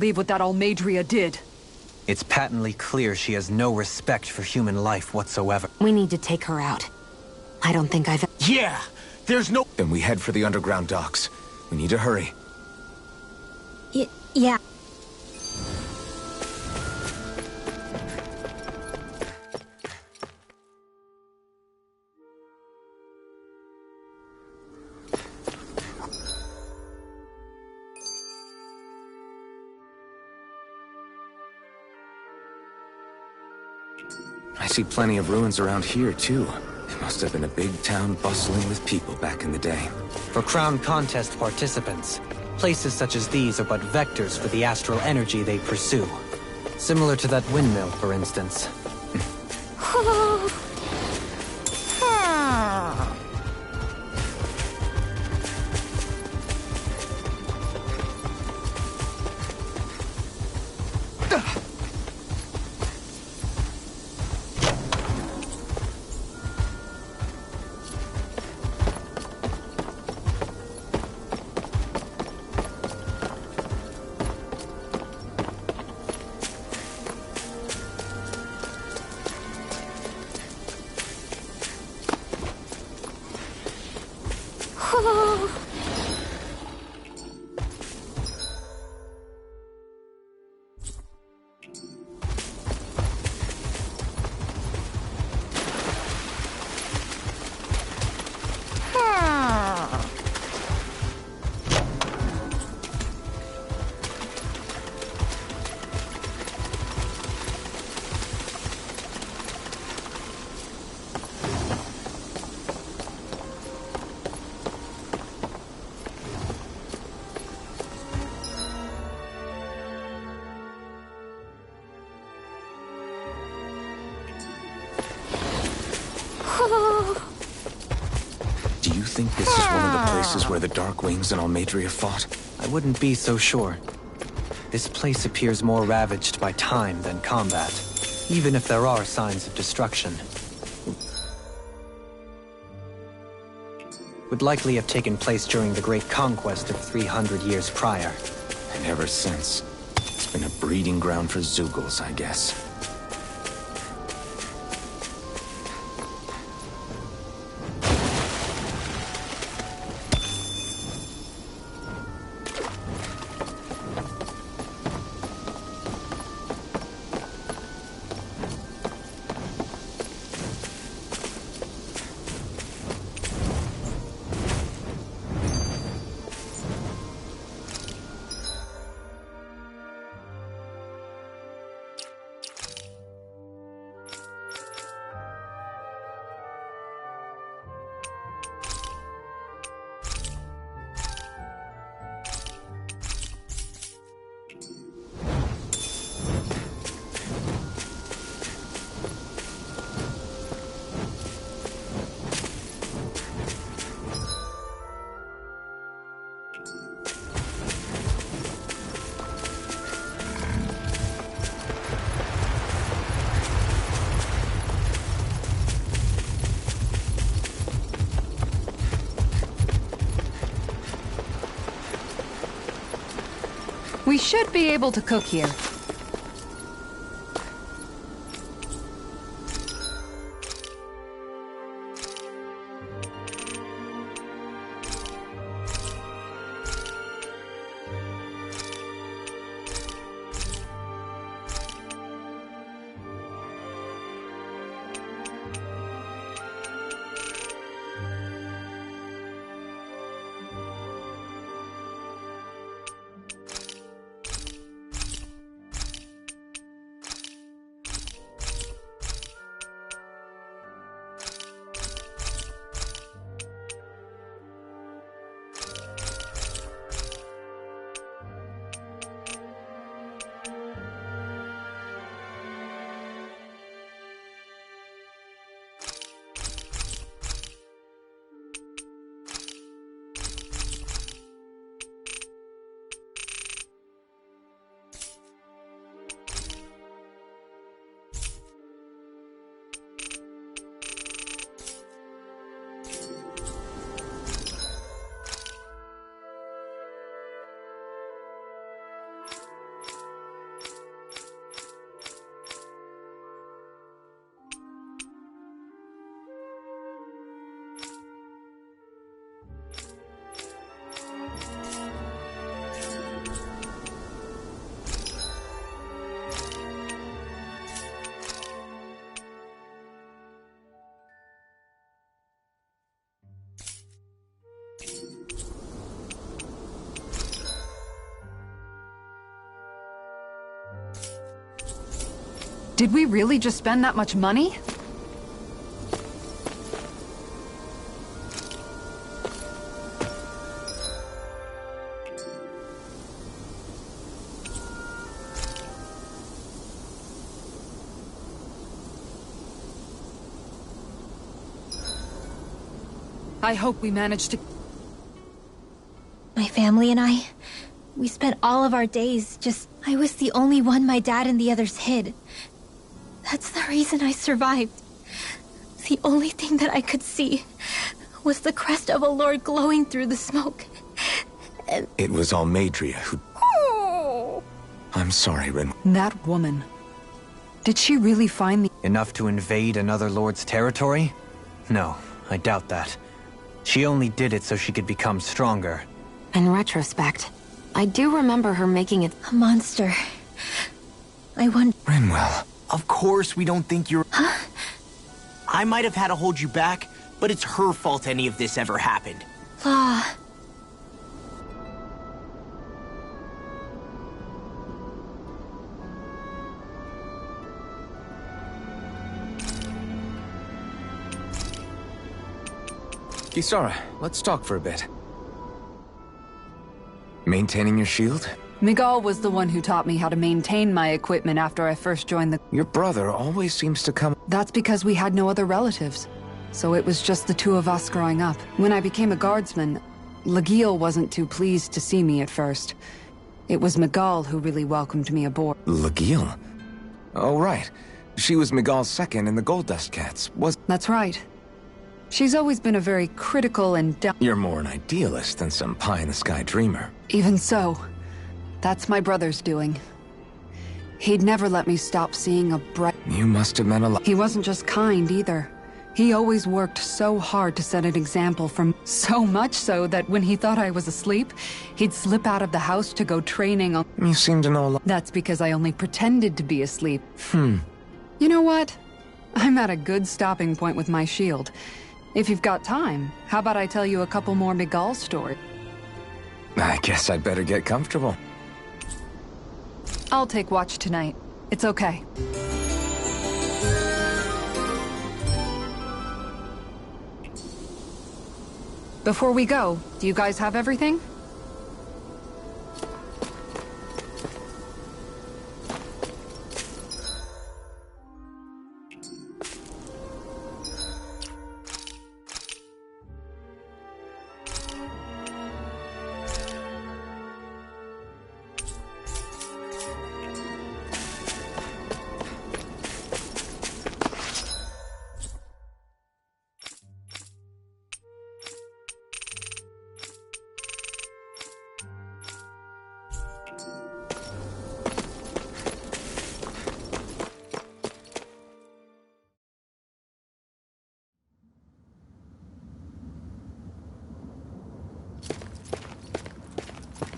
Leave what that Almadria did. It's patently clear she has no respect for human life whatsoever. We need to take her out. I don't think I've... Yeah! There's no... Then we head for the underground docks. We need to hurry. Yeah. I see plenty of ruins around here, too. It must have been a big town bustling with people back in the day. For Crown Contest participants, places such as these are but vectors for the astral energy they pursue. Similar to that windmill, for instance. Do you think this is one of the places where the Dark Wings and Almadria fought? I wouldn't be so sure. This place appears more ravaged by time than combat, even if there are signs of destruction. Would likely have taken place during the Great Conquest of 300 years prior. And ever since, it's been a breeding ground for Zeugles, I guess. We should be able to cook here. Did we really just spend that much money? I hope we managed to... My family and I, we spent all of our days I was the only one my dad and the others hid. That's the reason I survived. The only thing that I could see was the crest of a lord glowing through the smoke. And... It was Almadria who... Oh! I'm sorry, Ren. That woman. Did she really find the... Enough to invade another lord's territory? No, I doubt that. She only did it so she could become stronger. In retrospect, I do remember her making it... A monster. I wonder... Rinwell. Of course we don't think you're... Huh? I might have had to hold you back, but it's her fault any of this ever happened. Law. Kisara, let's talk for a bit. Maintaining your shield? Miguel was the one who taught me how to maintain my equipment after I first joined the... Your brother always seems to come... That's because we had no other relatives. So it was just the two of us growing up. When I became a guardsman, Lagiel wasn't too pleased to see me at first. It was Miguel who really welcomed me aboard. Lagiel? Oh, right. She was Miguel's second in the Gold Dust Cats, was... That's right. She's always been a very critical and... You're more an idealist than some pie-in-the-sky dreamer. Even so, that's my brother's doing. He'd never let me stop seeing a bright... You must have meant a lot. He wasn't just kind, either. He always worked so hard to set an example for... So much so that when he thought I was asleep, he'd slip out of the house to go training on... You seem to know a lot. That's because I only pretended to be asleep. You know what? I'm at a good stopping point with my shield. If you've got time, how about I tell you a couple more Miguel stories? I guess I'd better get comfortable. I'll take watch tonight. It's okay. Before we go, do you guys have everything?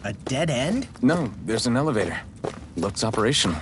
A dead end? No, there's an elevator. Looks operational.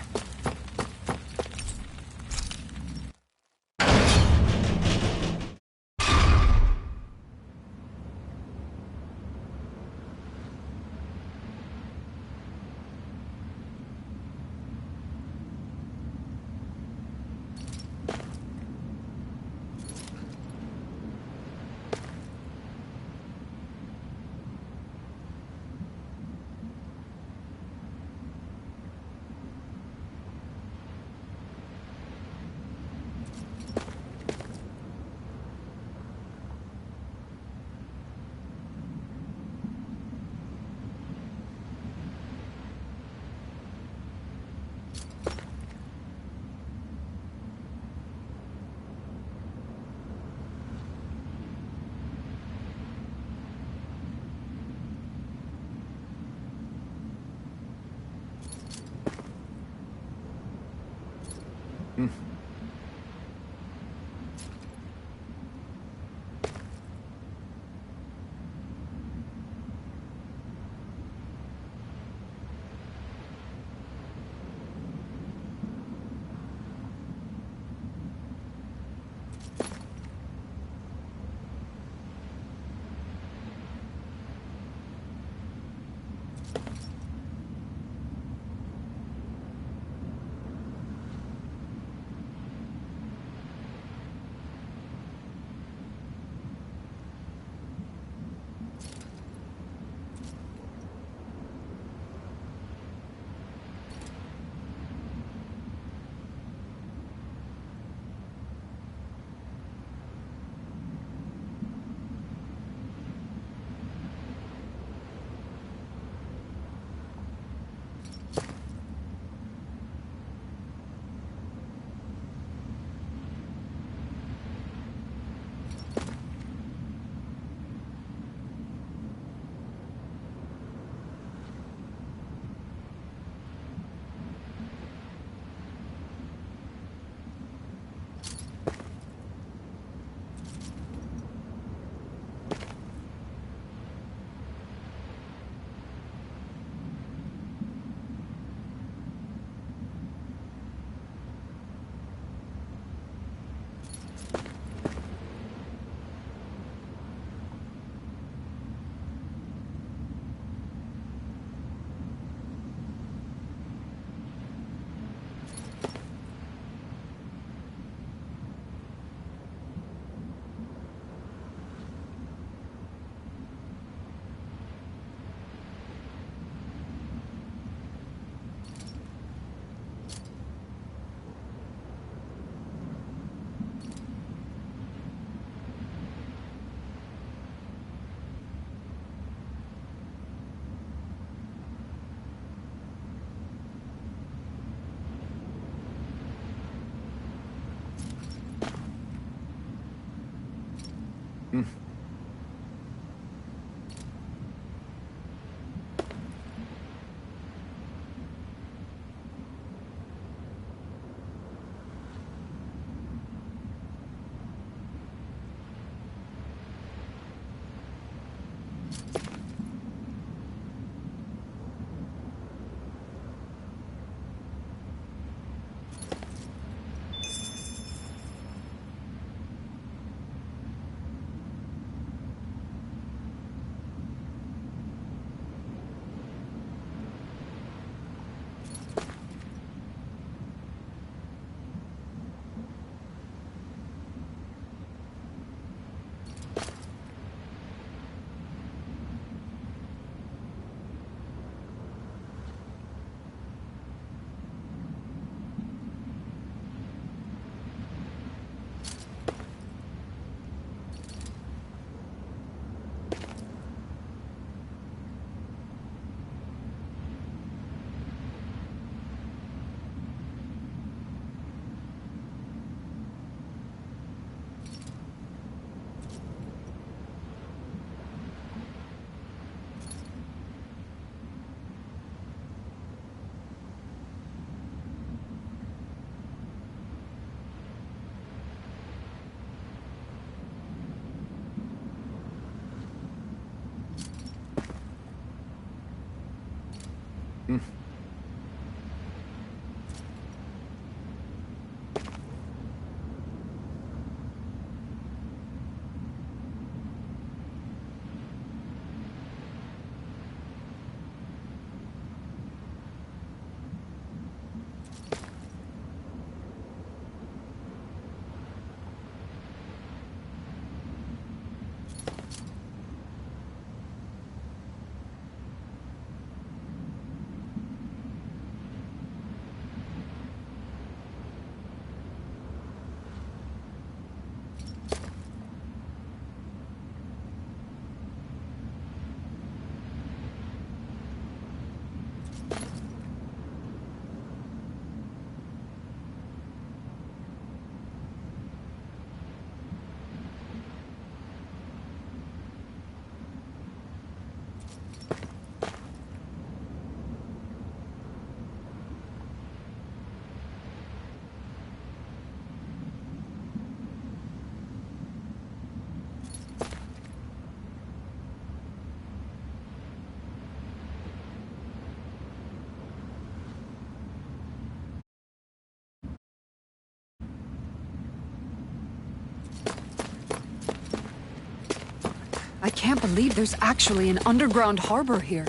I can't believe there's actually an underground harbor here.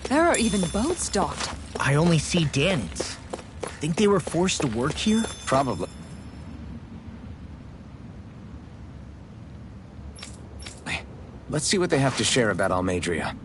There are even boats docked. I only see Danits. Think they were forced to work here? Probably. Let's see what they have to share about Almadria.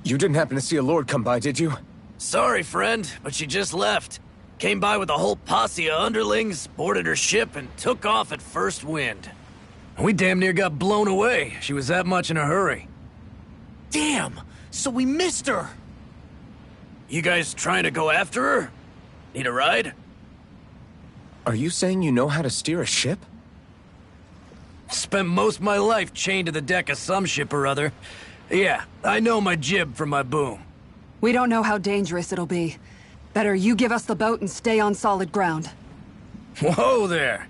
You didn't happen to see a lord come by, did you? Sorry, friend, but she just left. Came by with a whole posse of underlings, boarded her ship, and took off at first wind. We damn near got blown away. She was that much in a hurry. Damn! So we missed her! You guys trying to go after her? Need a ride? Are you saying you know how to steer a ship? Spent most of my life chained to the deck of some ship or other. Yeah, I know my jib from my boom. We don't know how dangerous it'll be. Better you give us the boat and stay on solid ground. Whoa there!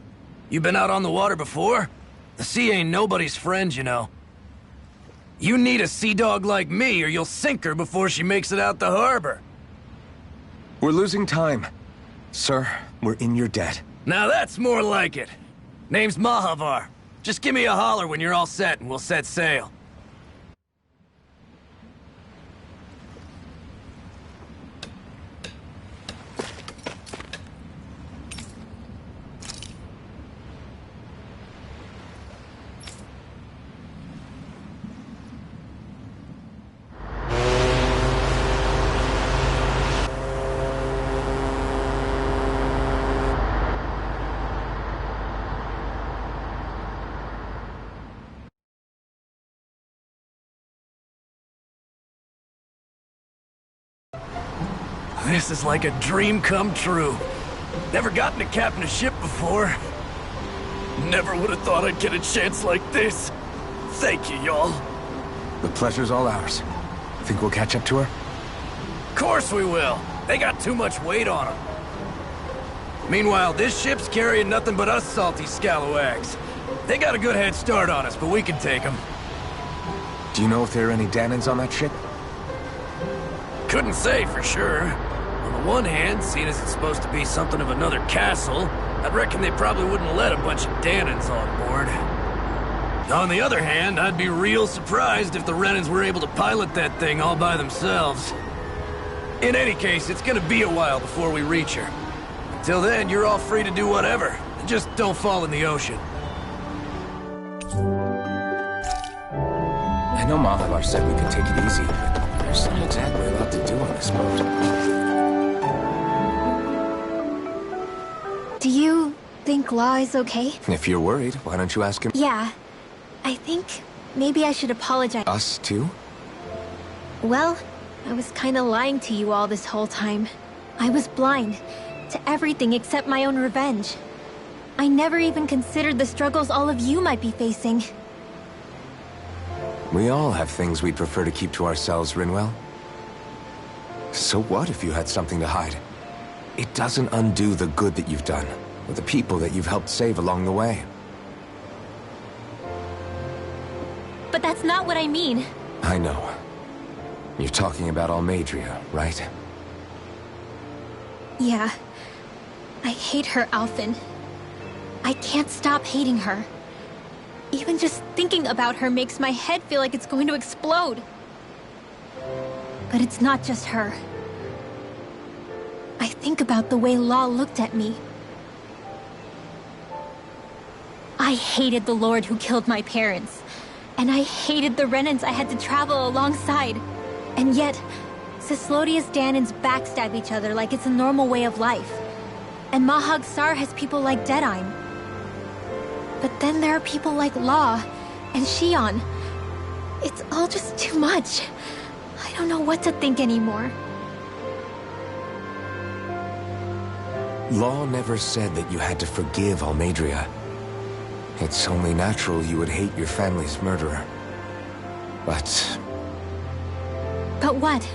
You been out on the water before? The sea ain't nobody's friend, you know. You need a sea dog like me or you'll sink her before she makes it out the harbor. We're losing time. Sir, we're in your debt. Now that's more like it. Name's Mahavar. Just give me a holler when you're all set and we'll set sail. This is like a dream come true. Never gotten to captain a ship before. Never would have thought I'd get a chance like this. Thank you, y'all. The pleasure's all ours. Think we'll catch up to her? Of course we will. They got too much weight on them. Meanwhile, this ship's carrying nothing but us salty scalawags. They got a good head start on us, but we can take them. Do you know if there are any Danans on that ship? Couldn't say for sure. On the one hand, seeing as it's supposed to be something of another castle, I'd reckon they probably wouldn't let a bunch of Danans on board. On the other hand, I'd be real surprised if the Renans were able to pilot that thing all by themselves. In any case, it's gonna be a while before we reach her. Until then, you're all free to do whatever. Just don't fall in the ocean. I know Malabar said we could take it easy, but there's not exactly a lot to do on this boat. Do you think Law is okay? If you're worried, why don't you ask him? Yeah. I think maybe I should apologize. Us too? Well, I was kinda lying to you all this whole time. I was blind to everything except my own revenge. I never even considered the struggles all of you might be facing. We all have things we'd prefer to keep to ourselves, Rinwell. So what if you had something to hide? It doesn't undo the good that you've done, or the people that you've helped save along the way. But that's not what I mean. I know. You're talking about Almadria, right? Yeah. I hate her, Alphen. I can't stop hating her. Even just thinking about her makes my head feel like it's going to explode. But it's not just her. I think about the way Law looked at me. I hated the Lord who killed my parents. And I hated the Renans I had to travel alongside. And yet, Cislodia's Danans backstab each other like it's a normal way of life. And Mahag Sar has people like Deadeye. But then there are people like Law and Shion. It's all just too much. I don't know what to think anymore. Law never said that you had to forgive Almadria. It's only natural you would hate your family's murderer. But But what?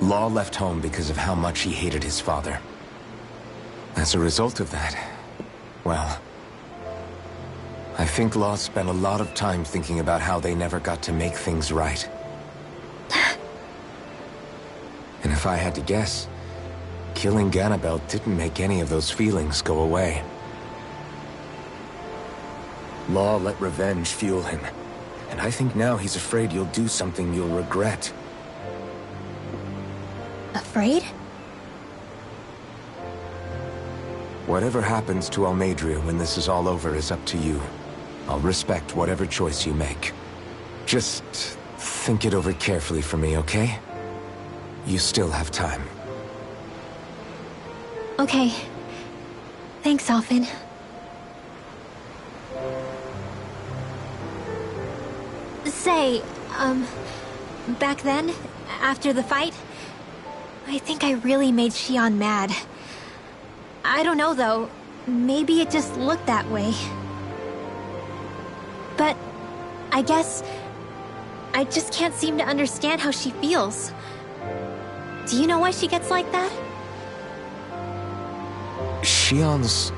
Law left home because of how much he hated his father. As a result of that, well, I think Law spent a lot of time thinking about how they never got to make things right. And if I had to guess, killing Ganabel didn't make any of those feelings go away. Law let revenge fuel him, and I think now he's afraid you'll do something you'll regret. Afraid? Whatever happens to Almadria when this is all over is up to you. I'll respect whatever choice you make. Just think it over carefully for me, okay? You still have time. Okay. Thanks, Alphen. Say, back then, after the fight, I think I really made Shion mad. I don't know, though. Maybe it just looked that way. But I guess I just can't seem to understand how she feels. Do you know why she gets like that? Shion's...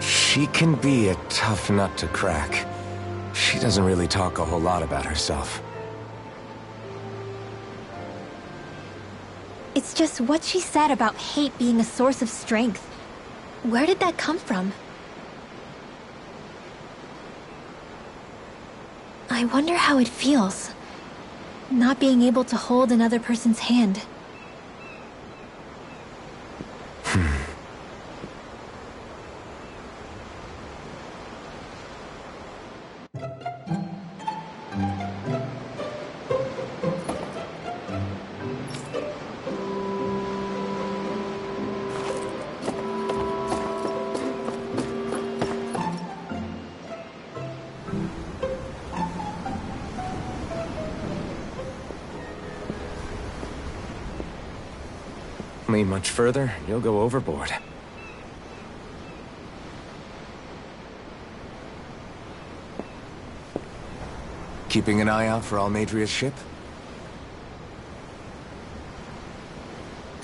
She can be a tough nut to crack. She doesn't really talk a whole lot about herself. It's just what she said about hate being a source of strength. Where did that come from? I wonder how it feels, not being able to hold another person's hand. Lean much further, you'll go overboard. Keeping an eye out for Almadria's ship?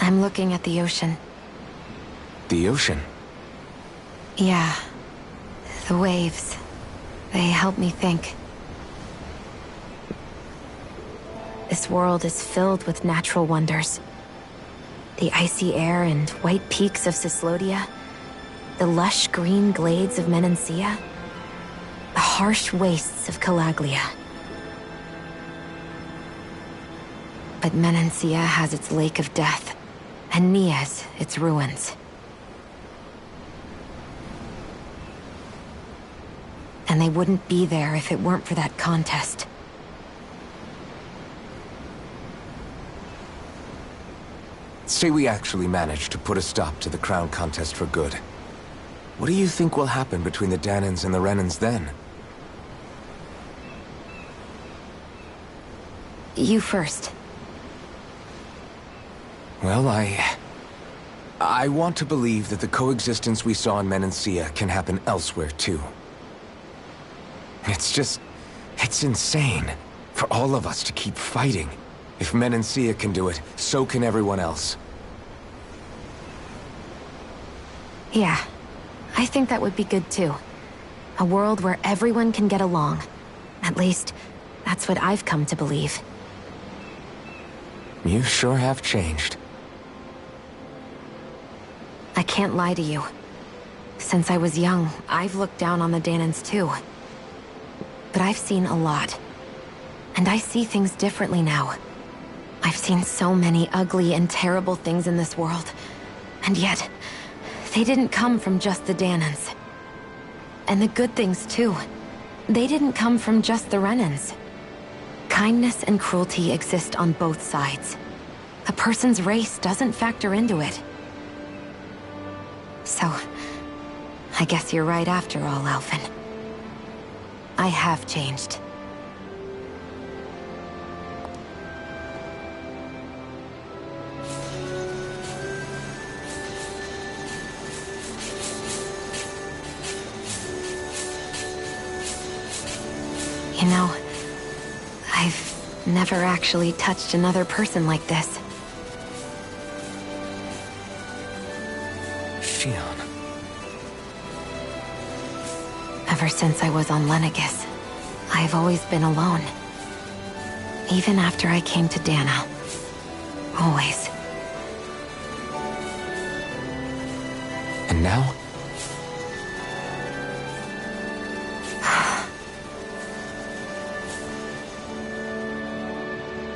I'm looking at the ocean. The ocean? Yeah. The waves. They help me think. This world is filled with natural wonders. The icy air and white peaks of Cyslodia, the lush green glades of Menancia, the harsh wastes of Calaglia. But Menancia has its Lake of Death, and Nias its ruins. And they wouldn't be there if it weren't for that contest. Say we actually manage to put a stop to the crown contest for good. What do you think will happen between the Danans and the Renans then? You first. Well, I want to believe that the coexistence we saw in Menancia can happen elsewhere, too. It's insane for all of us to keep fighting. If Menancia can do it, so can everyone else. Yeah, I think that would be good too. A world where everyone can get along. At least, that's what I've come to believe. You sure have changed. I can't lie to you. Since I was young, I've looked down on the Danans too. But I've seen a lot. And I see things differently now. I've seen so many ugly and terrible things in this world. And yet, they didn't come from just the Danans. And the good things too. They didn't come from just the Renans. Kindness and cruelty exist on both sides. A person's race doesn't factor into it. So, I guess you're right after all, Alphen. I have changed. You know, I've never actually touched another person like this. Shion. Ever since I was on Lenegis, I've always been alone. Even after I came to Dana. Always. And now?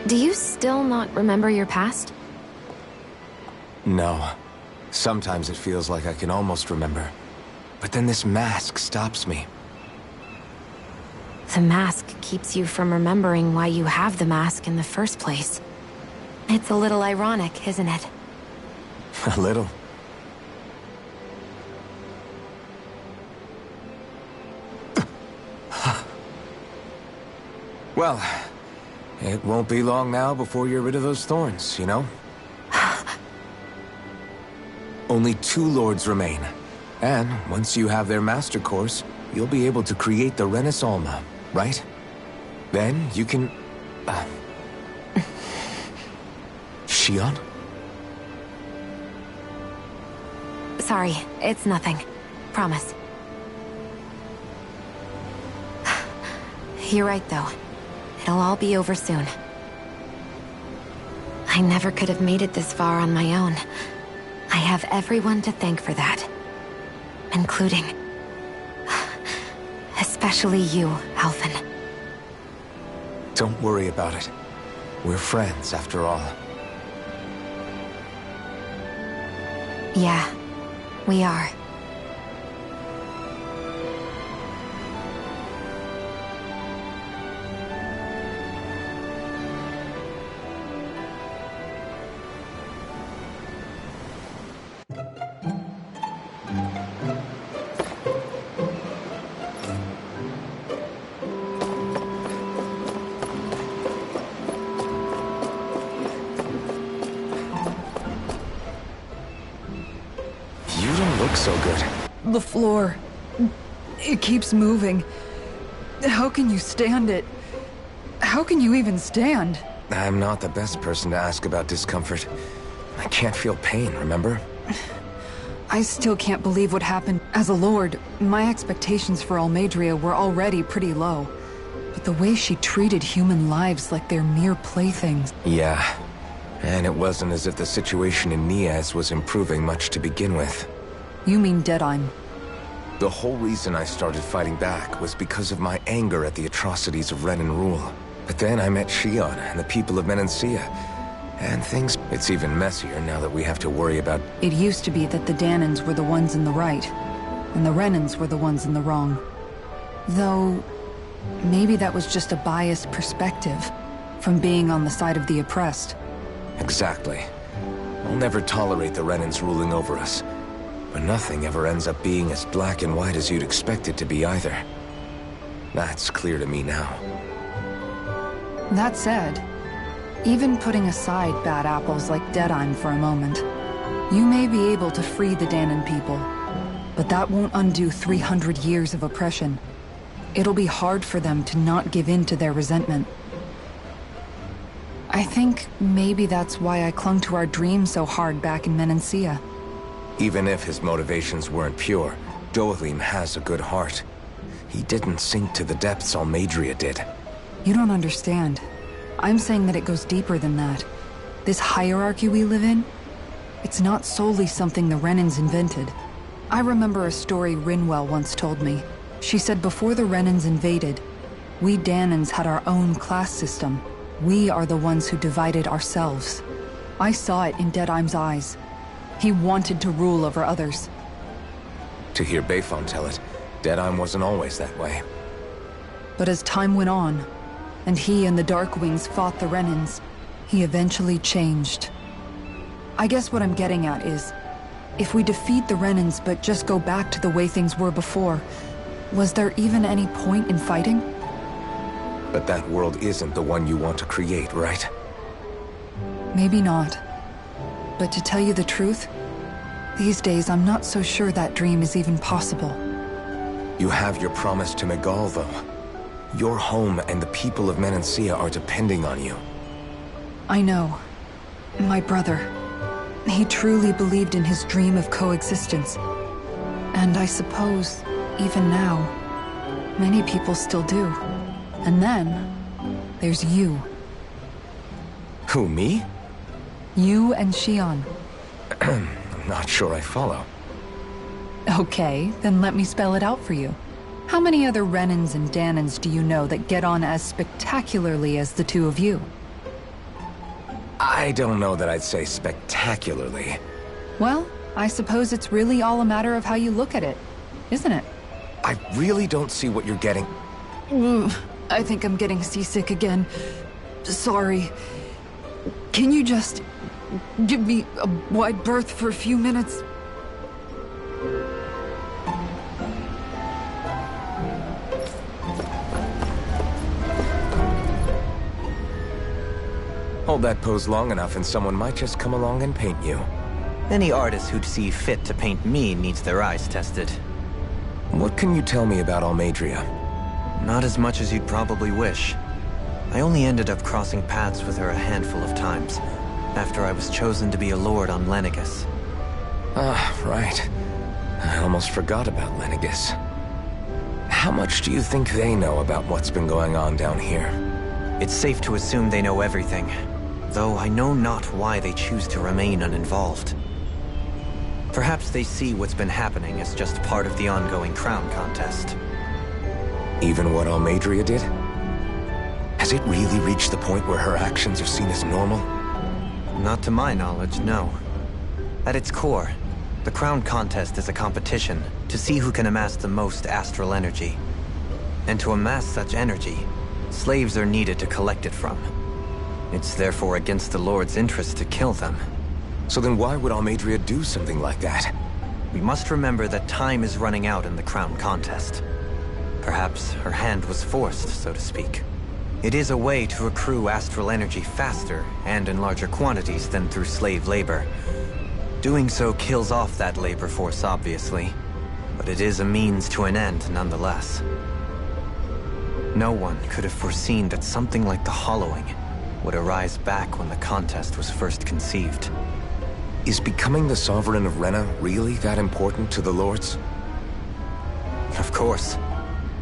Do you still not remember your past? No. Sometimes it feels like I can almost remember. But then this mask stops me. The mask keeps you from remembering why you have the mask in the first place. It's a little ironic, isn't it? A little. Well, it won't be long now before you're rid of those thorns, you know? Only 2 lords remain. And once you have their master course, you'll be able to create the Renis Alma, right? Then you can... Shion? Sorry, it's nothing. Promise. You're right, though. It'll all be over soon. I never could have made it this far on my own. I have everyone to thank for that. Including... especially you, Alphen. Don't worry about it. We're friends, after all. Yeah, we are. look so good. The floor. It keeps moving. How can you stand it? How can you even stand? I'm not the best person to ask about discomfort. I can't feel pain, remember? I still can't believe what happened. As a lord, my expectations for Almadria were already pretty low. But the way she treated human lives like they're mere playthings... Yeah. And it wasn't as if the situation in Niaz was improving much to begin with. You mean Deadheim? The whole reason I started fighting back was because of my anger at the atrocities of Renan rule. But then I met Shion and the people of Menancia. And things... It's even messier now that we have to worry about... It used to be that the Danans were the ones in the right, and the Renans were the ones in the wrong. Though, maybe that was just a biased perspective, from being on the side of the oppressed. Exactly. I'll never tolerate the Renans ruling over us. But nothing ever ends up being as black and white as you'd expect it to be either. That's clear to me now. That said, even putting aside bad apples like Deadheim for a moment, you may be able to free the Danan people, but that won't undo 300 years of oppression. It'll be hard for them to not give in to their resentment. I think maybe that's why I clung to our dream so hard back in Menancia. Even if his motivations weren't pure, Dohalim has a good heart. He didn't sink to the depths Almadria did. You don't understand. I'm saying that it goes deeper than that. This hierarchy we live in, it's not solely something the Renans invented. I remember a story Rinwell once told me. She said before the Renans invaded, we Danans had our own class system. We are the ones who divided ourselves. I saw it in Deadheim's eyes. He wanted to rule over others. To hear Bayfon tell it, Deadheim wasn't always that way. But as time went on, and he and the Darkwings fought the Renans, he eventually changed. I guess what I'm getting at is, if we defeat the Renans but just go back to the way things were before, was there even any point in fighting? But that world isn't the one you want to create, right? Maybe not. But to tell you the truth, these days I'm not so sure that dream is even possible. You have your promise to Megal, though. Your home and the people of Menancia are depending on you. I know. My brother. He truly believed in his dream of coexistence. And I suppose, even now, many people still do. And then, there's you. Who, me? You and Shion. I'm not sure I follow. Okay, then let me spell it out for you. How many other Renans and Danans do you know that get on as spectacularly as the two of you? I don't know that I'd say spectacularly. Well, I suppose it's really all a matter of how you look at it, isn't it? I really don't see what you're getting. I think I'm getting seasick again. Sorry. Can you just give me a wide berth for a few minutes? Hold that pose long enough and someone might just come along and paint you. Any artist who'd see fit to paint me needs their eyes tested. What can you tell me about Almadria? Not as much as you'd probably wish. I only ended up crossing paths with her a handful of times, after I was chosen to be a lord on Lenegus. Ah, right. I almost forgot about Lenegus. How much do you think they know about what's been going on down here? It's safe to assume they know everything, though I know not why they choose to remain uninvolved. Perhaps they see what's been happening as just part of the ongoing crown contest. Even what Almadria did? Has it really reached the point where her actions are seen as normal? Not to my knowledge, no. At its core, the crown contest is a competition to see who can amass the most astral energy. And to amass such energy, slaves are needed to collect it from. It's therefore against the Lord's interest to kill them. So then why would Almadria do something like that? We must remember that time is running out in the crown contest. Perhaps her hand was forced, so to speak. It is a way to accrue astral energy faster and in larger quantities than through slave labor. Doing so kills off that labor force, obviously. But it is a means to an end, nonetheless. No one could have foreseen that something like the Hollowing would arise back when the contest was first conceived. Is becoming the Sovereign of Rena really that important to the Lords? Of course.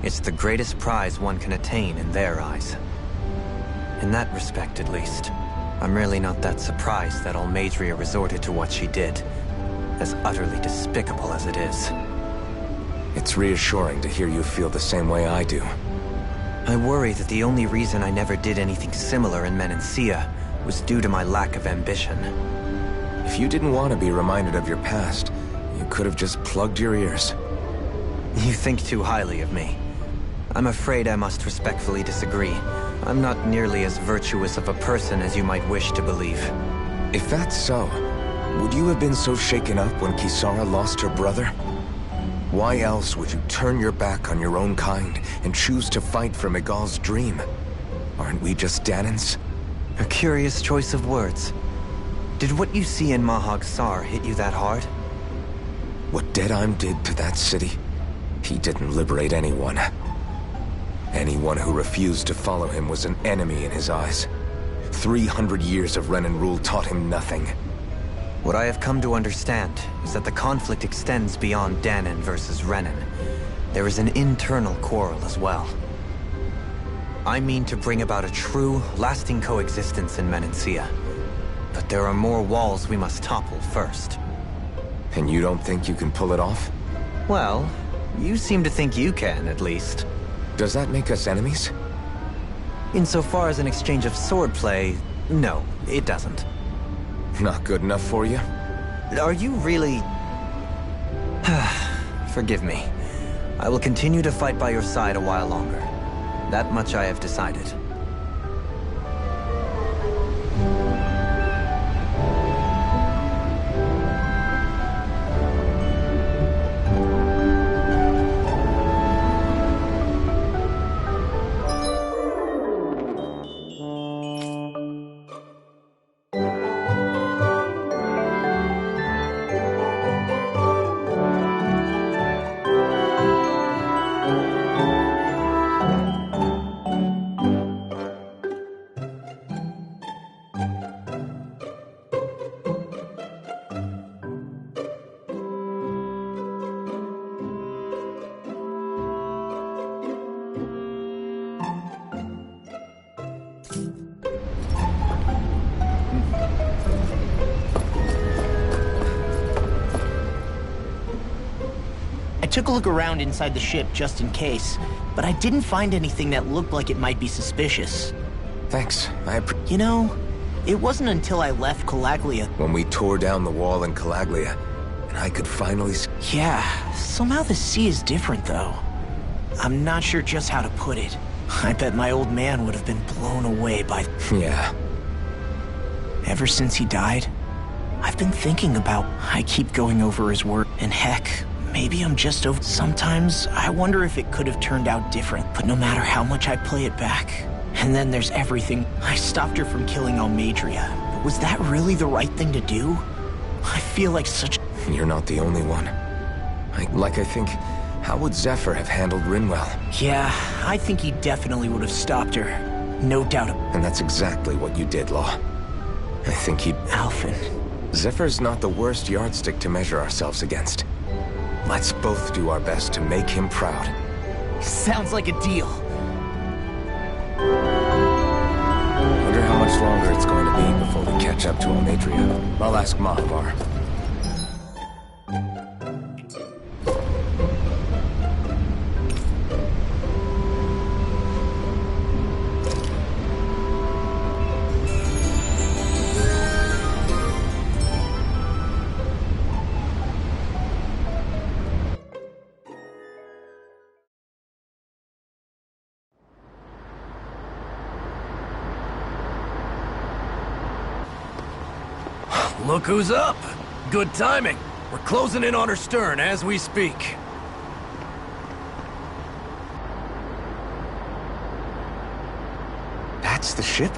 It's the greatest prize one can attain in their eyes. In that respect, at least, I'm really not that surprised that Almeidrea resorted to what she did, as utterly despicable as it is. It's reassuring to hear you feel the same way I do. I worry that the only reason I never did anything similar in Menancia was due to my lack of ambition. If you didn't want to be reminded of your past, you could have just plugged your ears. You think too highly of me. I'm afraid I must respectfully disagree. I'm not nearly as virtuous of a person as you might wish to believe. If that's so, would you have been so shaken up when Kisara lost her brother? Why else would you turn your back on your own kind and choose to fight for Miguel's dream? Aren't we just Danans? A curious choice of words. Did what you see in Mahag Sar hit you that hard? What Deadheim did to that city, he didn't liberate anyone. Anyone who refused to follow him was an enemy in his eyes. 300 years of Renan rule taught him nothing. What I have come to understand is that the conflict extends beyond Danan versus Renan. There is an internal quarrel as well. I mean to bring about a true, lasting coexistence in Menancia. But there are more walls we must topple first. And you don't think you can pull it off? Well, you seem to think you can, at least. Does that make us enemies? Insofar as an exchange of swordplay, no, it doesn't. Not good enough for you? Are you really... Forgive me. I will continue to fight by your side a while longer. That much I have decided. I took a look around inside the ship just in case, but I didn't find anything that looked like it might be suspicious. Thanks, You know, it wasn't until I left Calaglia... When we tore down the wall in Calaglia, and I could finally... Yeah, somehow the sea is different, though. I'm not sure just how to put it. I bet my old man would have been blown away by... Yeah. Ever since he died, I've been thinking about... I keep going over his work, and heck... Maybe I'm just over... Sometimes, I wonder if it could have turned out different, but no matter how much I play it back. And then there's everything. I stopped her from killing Almeidrea, but was that really the right thing to do? I feel like such... You're not the only one. I think... How would Zephyr have handled Rinwell? Yeah, I think he definitely would have stopped her. No doubt. And that's exactly what you did, Law. I think he'd... Alphen. Zephyr's not the worst yardstick to measure ourselves against. Let's both do our best to make him proud. Sounds like a deal. Wonder how much longer it's going to be before we catch up to Almeidrea. I'll ask Mahavar. Look who's up! Good timing. We're closing in on her stern as we speak. That's the ship?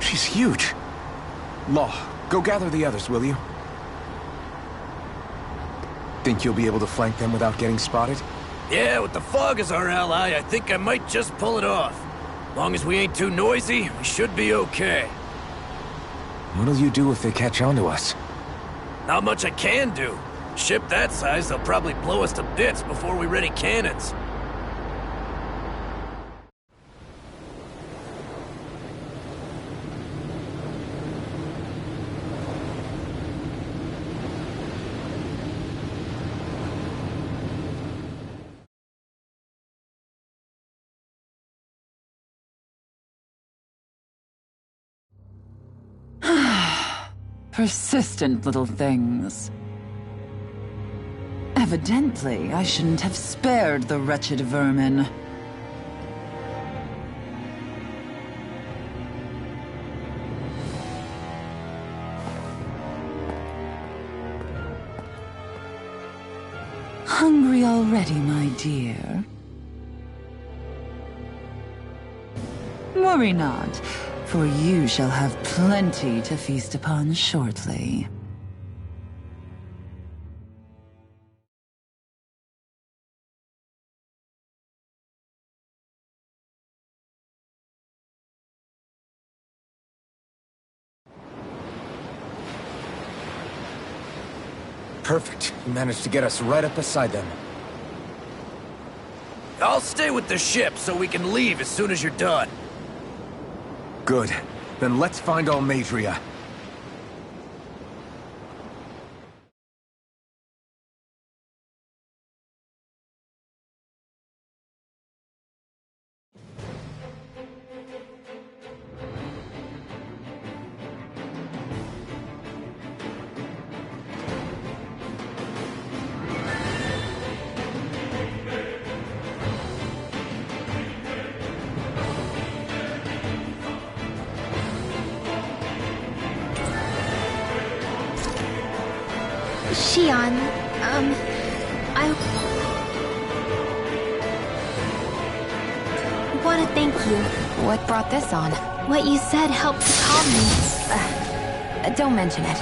She's huge. Law, go gather the others, will you? Think you'll be able to flank them without getting spotted? Yeah, with the fog as our ally, I think I might just pull it off. Long as we ain't too noisy, we should be okay. What'll you do if they catch on to us? Not much I can do. Ship that size, they'll probably blow us to bits before we ready cannons. Persistent little things. Evidently, I shouldn't have spared the wretched vermin. Hungry already, my dear? Worry not, for you shall have plenty to feast upon shortly. Perfect. You managed to get us right up beside them. I'll stay with the ship so we can leave as soon as you're done. Good. Then let's find Almadria. Xion, I want to thank you. What brought this on? What you said helped to calm me. Don't mention it.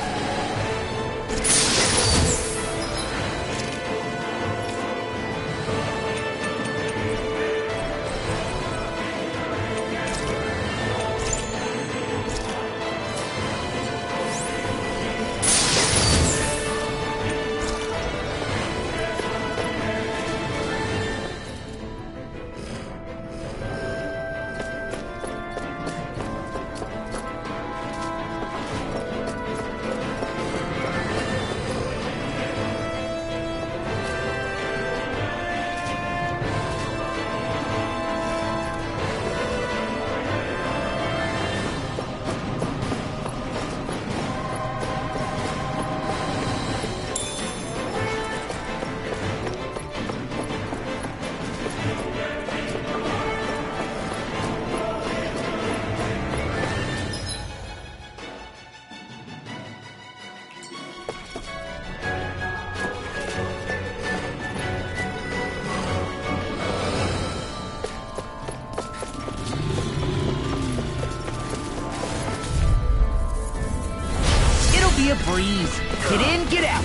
Be a breeze. Get in, get out.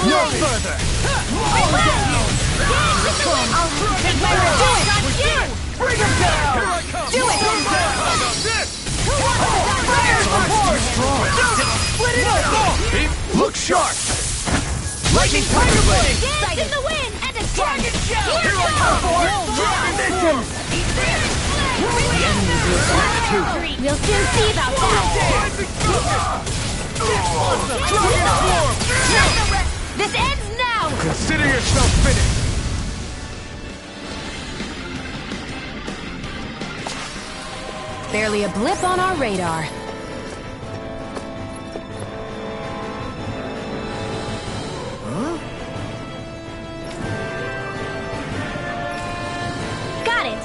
No further. Take my revenge. Bring him down. Do it. Split it up. Look sharp. Lightning tiger blade. Dance in the wind and a Target shell. Here I come. We'll soon see about that. This ends now. Consider yourself finished. Barely a blip on our radar. Got it.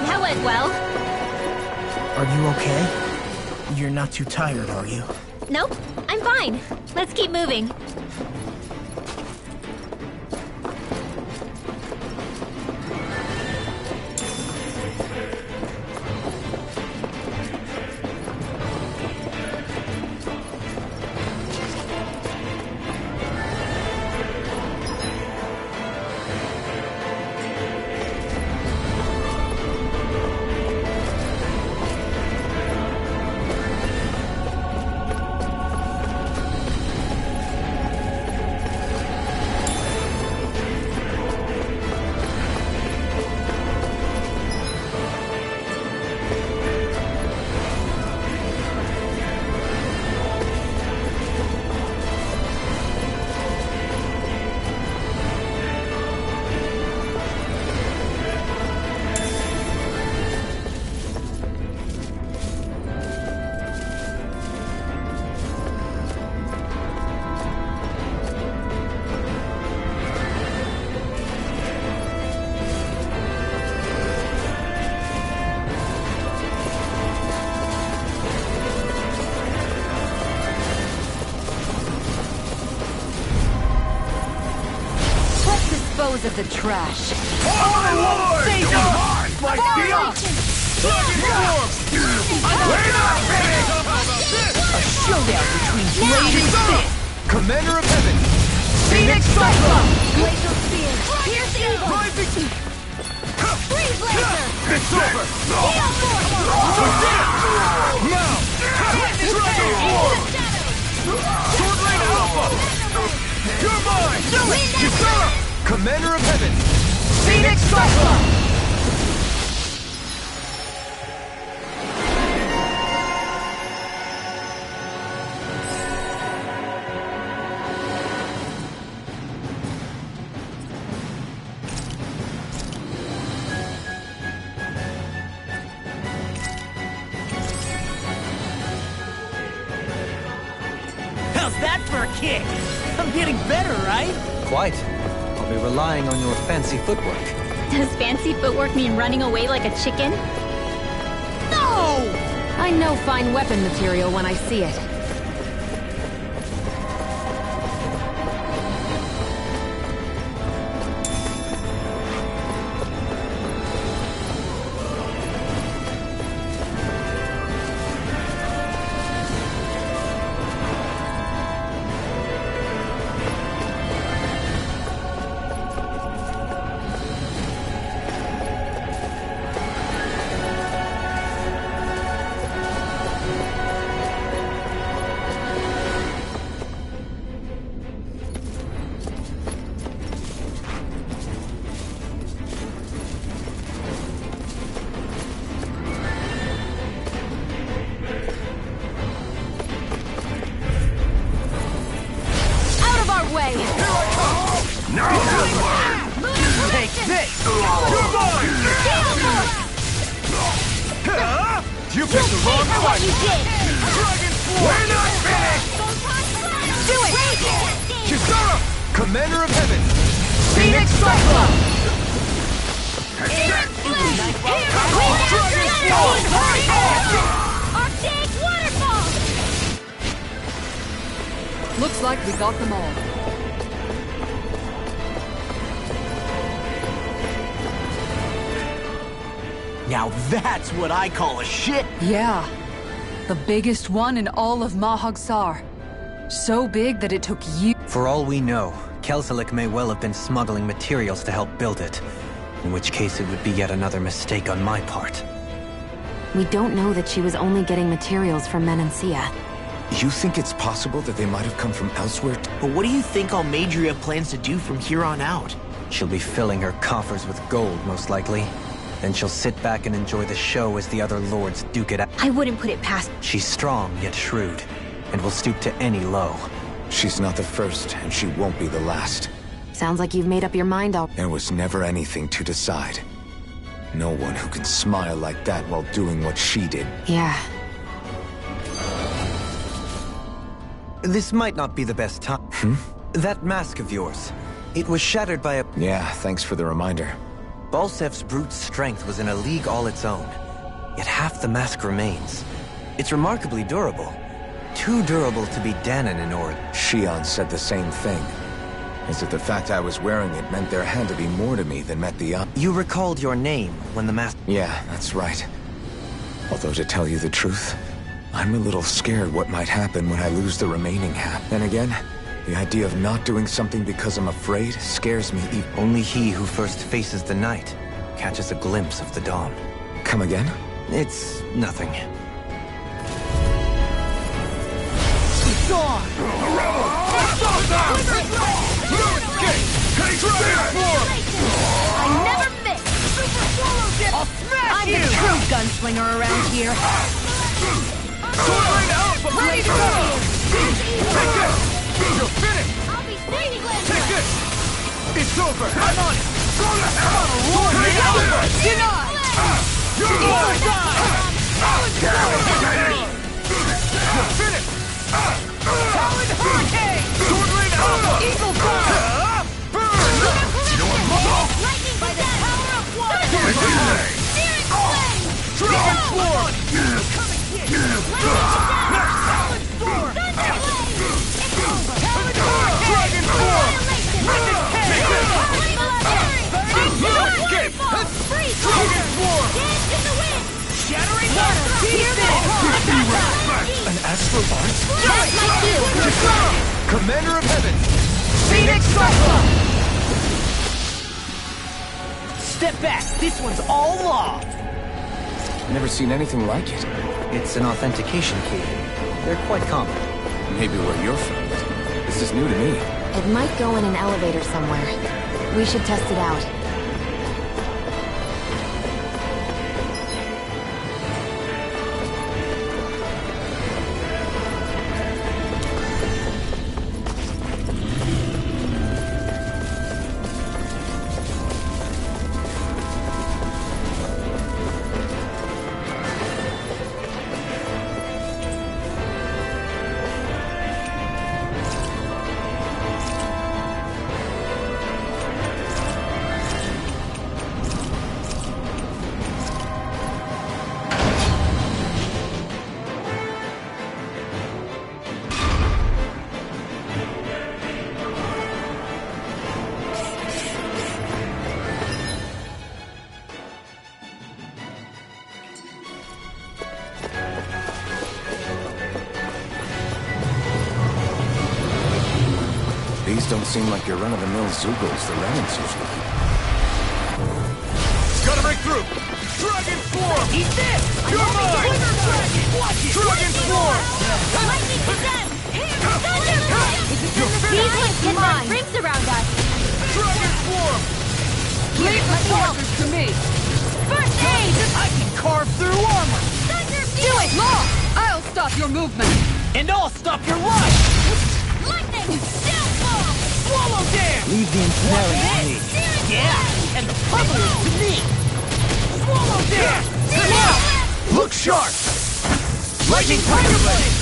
That went well. Are you okay? You're not too tired, are you? Nope, I'm fine. Let's keep moving. dispose of the trash. Overlord! Say Come no! on! My deal! Dragon form! We're not finished! A showdown between Blade and Fist. Commander of Heaven! Phoenix Cyclone! Glacial Spear! Pierce Evil! Rising! Freeze Laser! It's over! Heal Force! Now! Dragon form! Sword Lane Alpha! You're mine! Kisara! Commander of Heaven! Phoenix Cyclone! How's that for a kick? I'm getting better, right? Quite. I'll be relying on your fancy footwork. Does fancy footwork mean running away like a chicken? No! I know fine weapon material when I see it. Take this! You're mine! You picked the wrong fight! Dragon form! We're not finished! Do it! Kisara! Commander of Heaven! Phoenix Cyclone! Dragon Arctic Waterfall! Looks like we got them all. Now that's what I call a shit! Yeah. The biggest one in all of Mahag-Sar. So big that it took years. For all we know, Kelselik may well have been smuggling materials to help build it. In which case it would be yet another mistake on my part. We don't know that she was only getting materials from Menancia. You think it's possible that they might have come from elsewhere? But what do you think Almadria plans to do from here on out? She'll be filling her coffers with gold, most likely. Then she'll sit back and enjoy the show as the other lords duke it out. I wouldn't put it past. She's strong, yet shrewd, and will stoop to any low. She's not the first, and she won't be the last. Sounds like you've made up your mind all. There was never anything to decide. No one who can smile like that while doing what she did. Yeah. This might not be the best time. That mask of yours, it was shattered by a... Yeah, thanks for the reminder. Balsef's brute strength was in a league all its own. Yet half the mask remains. It's remarkably durable. Too durable to be Danon in Ord. Shion said the same thing. As if the fact I was wearing it meant there had to be more to me than met the eye. You recalled your name when the mask... Yeah, that's right. Although to tell you the truth, I'm a little scared what might happen when I lose the remaining half. Then again, the idea of not doing something because I'm afraid scares me even. Only he who first faces the night catches a glimpse of the dawn. Come again? It's nothing. It's on! I never miss! I'll smash I'm the true gunslinger around here. Ready to go! You're finished! I'll be saving Take this! It's over! I'm on it! Go to hell! You're mine! You're finished! Talon Hurricane! Sword Lane Alpha! Eagle Fire! Burn! You know what? Lightning by the power of water! Searing flame! Dragon Sword! Dragon Force! Dragon Force! That's my cue! Commander of Heaven! Phoenix Cyclone! Step back. This one's all law. Never seen anything like it. It's an authentication key. They're quite common. Maybe where you're from. This is new to me. It might go in an elevator somewhere. We should test it out. These don't seem like your run-of-the-mill Zoogles the Remnants usually keep. Gotta break through! Dragon Form! Eat this! You're mine! Dragon Form! Lightning condemned! These ones can run rings around us! Dragon Form! Leave the forces to me! First aid! I can carve through armor! Do it! Law! I'll stop your movement! And I'll stop your life! Lightning! Downfall! Swallow dam! Leave the ensnaring to me. Yeah! And the puzzle to me! Swallow dam! Come on! Look sharp! Lightning Tiger Blade!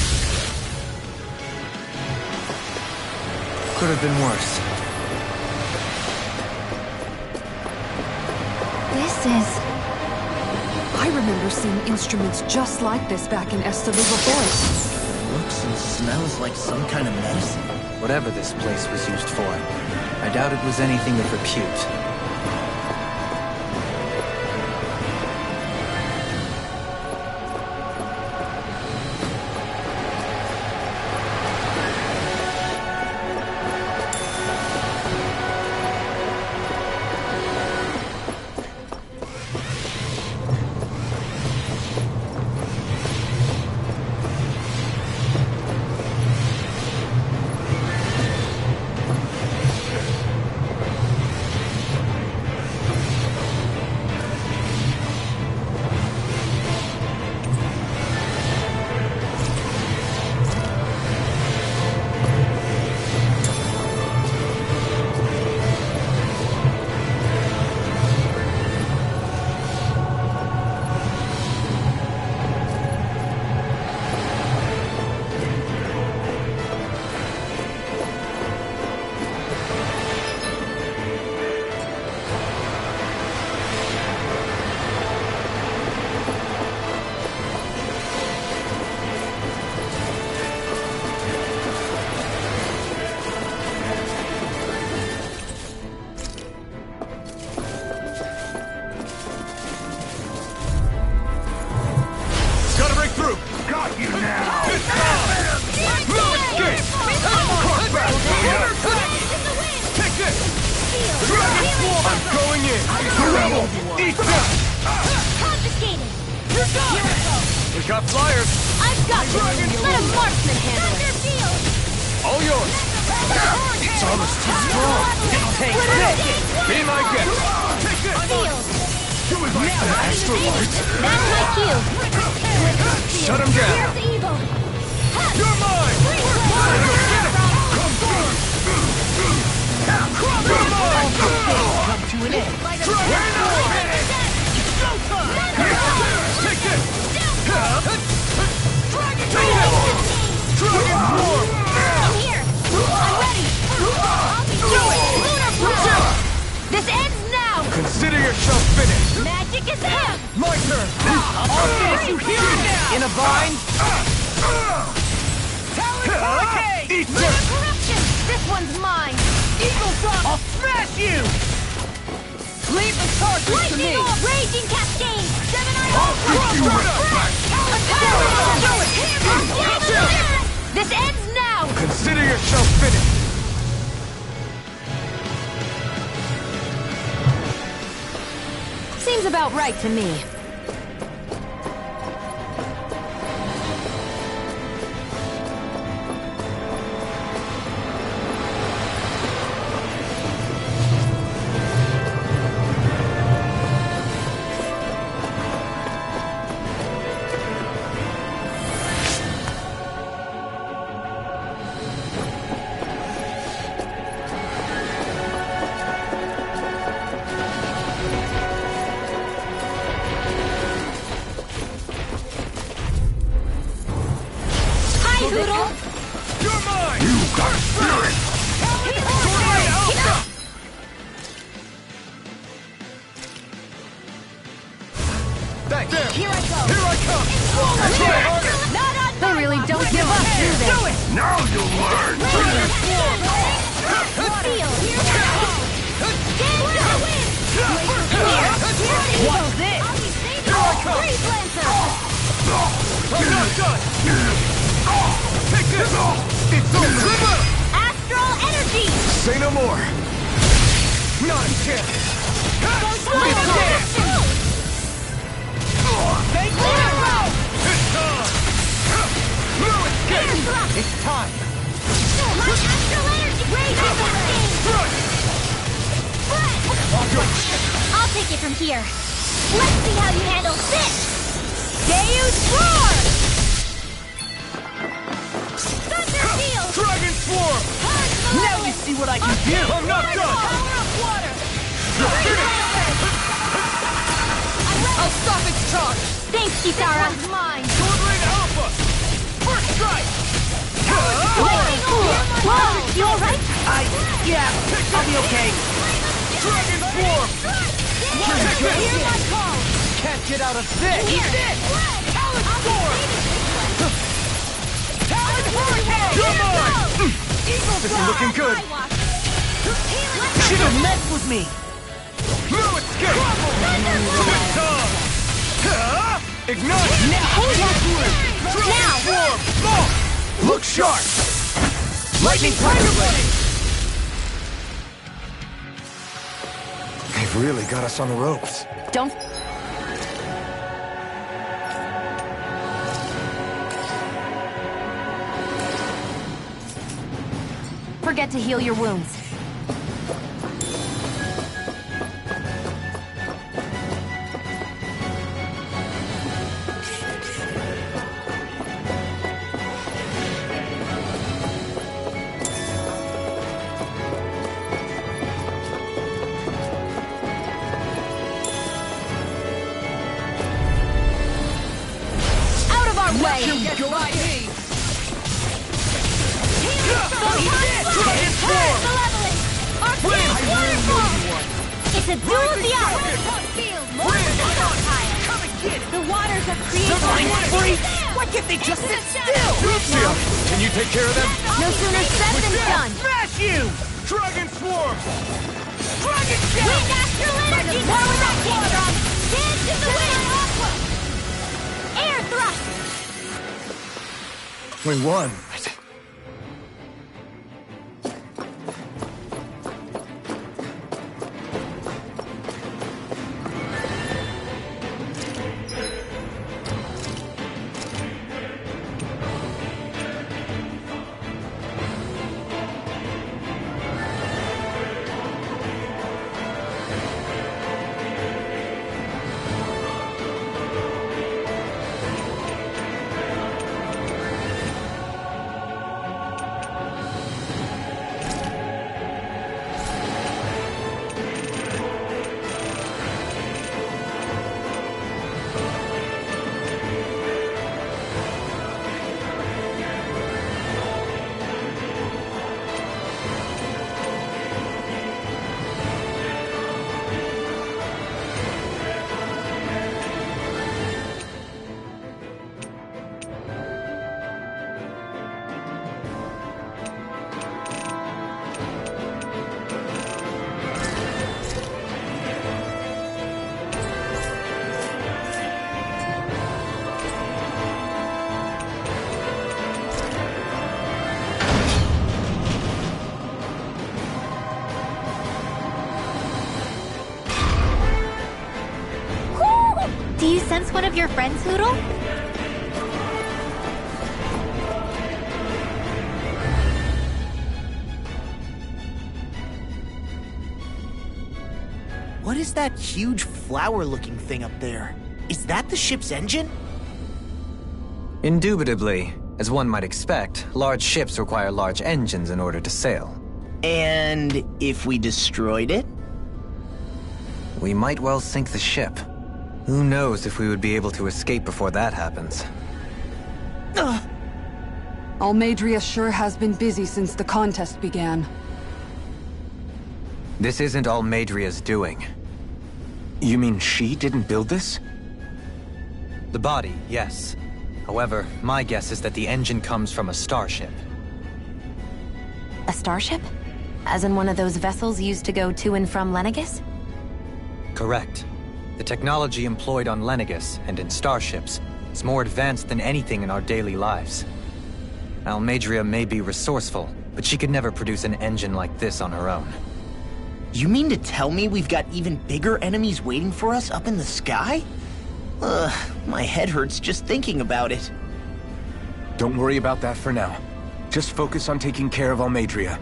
Could have been worse. This is... I remember seeing instruments just like this back in Estaluva Forest. Looks and smells like some kind of medicine. Whatever this place was used for, I doubt it was anything of repute. I'm going in! Rebel! Eat this! Confiscated! Here we got flyers! I've got this! Let a marksman handle it! All yours! It's almost too strong! Take this! Be my guest! Take this! You would like some extra light? That's my cue! Shut him down! Here's evil! You're mine! Come through! You're mine! Come to an end. We're not finished! Take this! Dragon Form! I'm here! I'm ready! Do it! Lunar Blast! This ends now! Consider yourself finished! Magic is him! My turn! I'll finish you here and now! In a bind? Eat Lunar this! Corruption! This one's mine! Eagle Shot! I'll smash you! Leave the charges to Lightning me! Orb! Raging Cascade! Seven Eye I'll beat you with a back! Attack! This ends now! Consider yourself finished! Seems about right to me. They really don't give up, do they? Now you'll learn! What's this? I'm not done! Take this! It's over! Astral energy! Say no more! Not a chance! It's time! I'll take it from here. Let's see how you handle this! Deus Roar! Thunder Field! Dragon Swarm! Now you see what I can do! I'm not done! Power of water! You're finished! I'll stop its charge! Thanks, Kisara! Mine! Sword Rain Alpha! First strike! Whoa! You alright? Yeah, I'll be okay. Dragon Swarm! Hear my call! Can't get out of this! Talon Storm! Talon Hurricane! Come on! This is looking good! Should have messed with me! No escape! Ignite! Now! Swarm! Look sharp! Lightning Tiger Blade! They've really got us on the ropes. Don't... forget to heal your wounds. It's a duel of the hour! The waters of creation! Why can't they just sit still? Lucia, can you take care of them? No sooner said than done! Smash you! Dragon Swarm! Dragon Wind astral energy! More where that came from! Dance in the wind! Air thrust! We won. Do you sense one of your friends, Hoodle? What is that huge flower-looking thing up there? Is that the ship's engine? Indubitably. As one might expect, large ships require large engines in order to sail. And if we destroyed it? We might well sink the ship. Who knows if we would be able to escape before that happens. Almadria sure has been busy since the contest began. This isn't Almadria's doing. You mean she didn't build this? The body, yes. However, my guess is that the engine comes from a starship. A starship? As in one of those vessels used to go to and from Lenegis? Correct. The technology employed on Lenegis and in starships is more advanced than anything in our daily lives. Almadria may be resourceful, but she could never produce an engine like this on her own. You mean to tell me we've got even bigger enemies waiting for us up in the sky? My head hurts just thinking about it. Don't worry about that for now. Just focus on taking care of Almadria.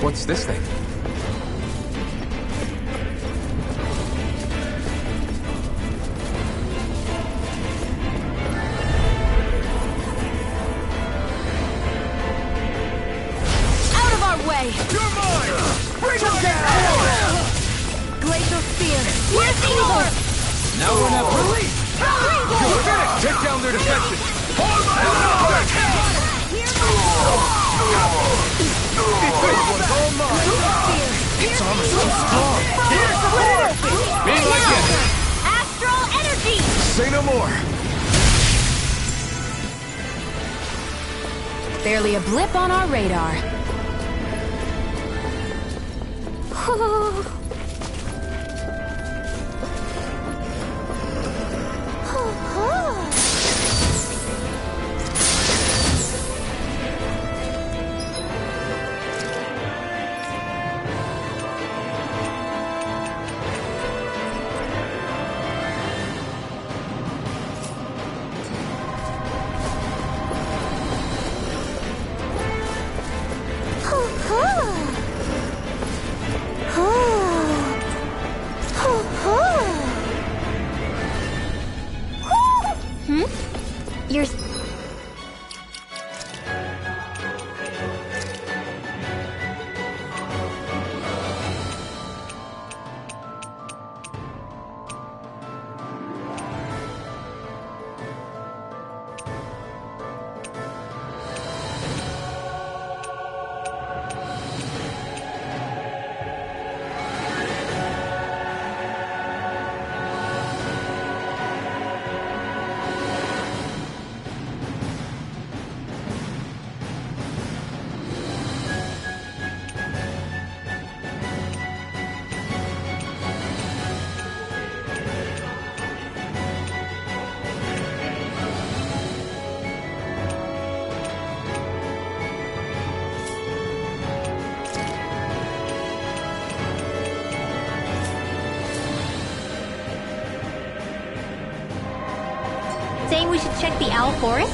What's this thing? Out of our way! You're mine! Bring them down! Glacial Spear! Here's Evil! Now we're not released! You're finished! Take down their defenses! Hold my all mine! Its armor's too strong! Here's the leader! Be like it! Astral Energy! Say no more! Barely a blip on our radar. You're... Saying we should check the Owl Forest?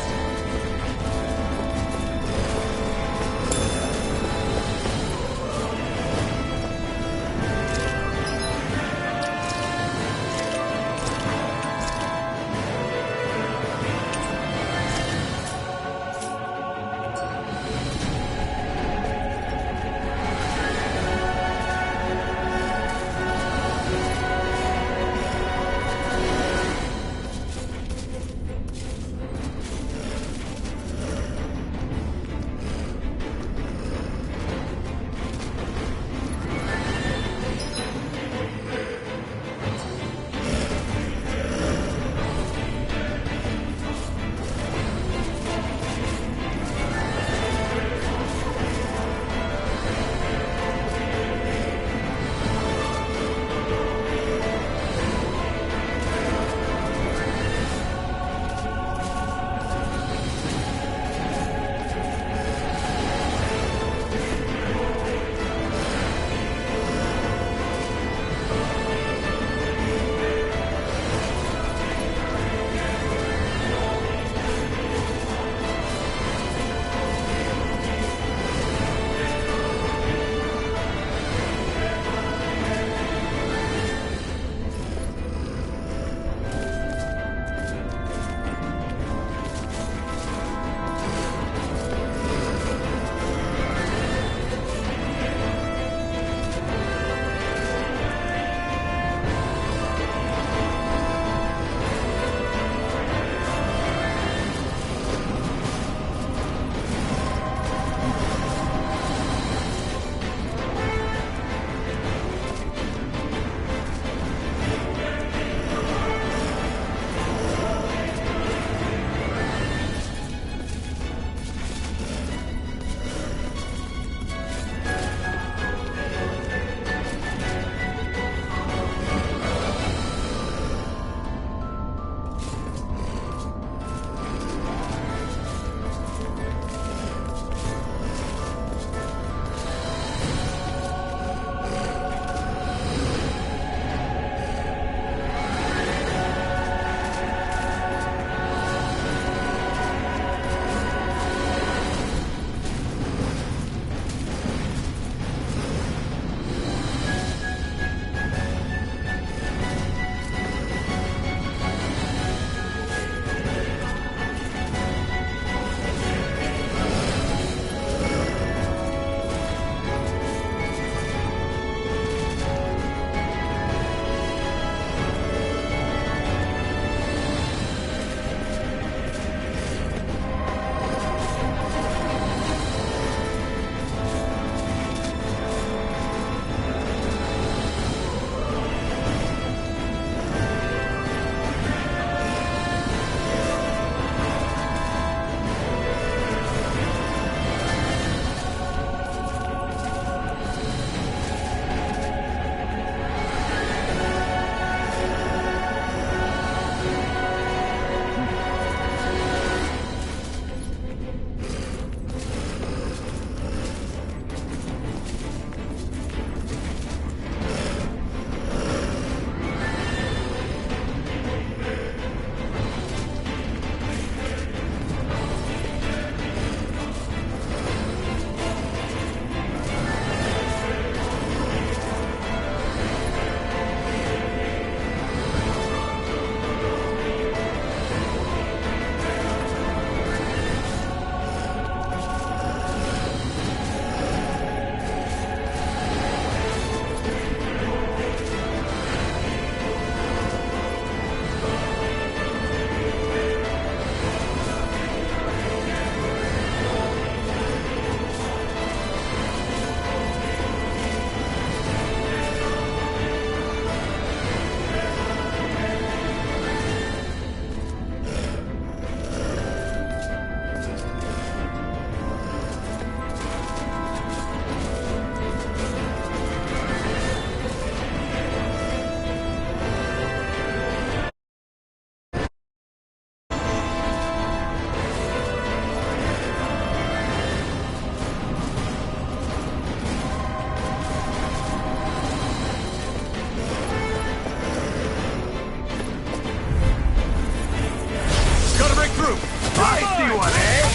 group! I see one, eh?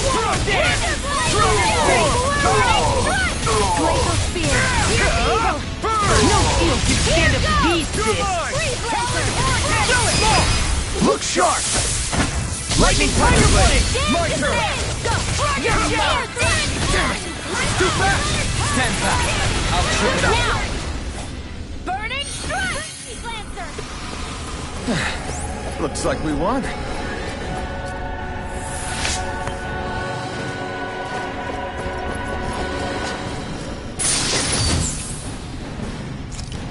Glacial Spear! No shield can stand up to these fists! Look sharp! Lightning Tiger Blade! My turn! Too fast! Stand back! I'll trip it up! Burning Strike! Lancer! Looks like we won.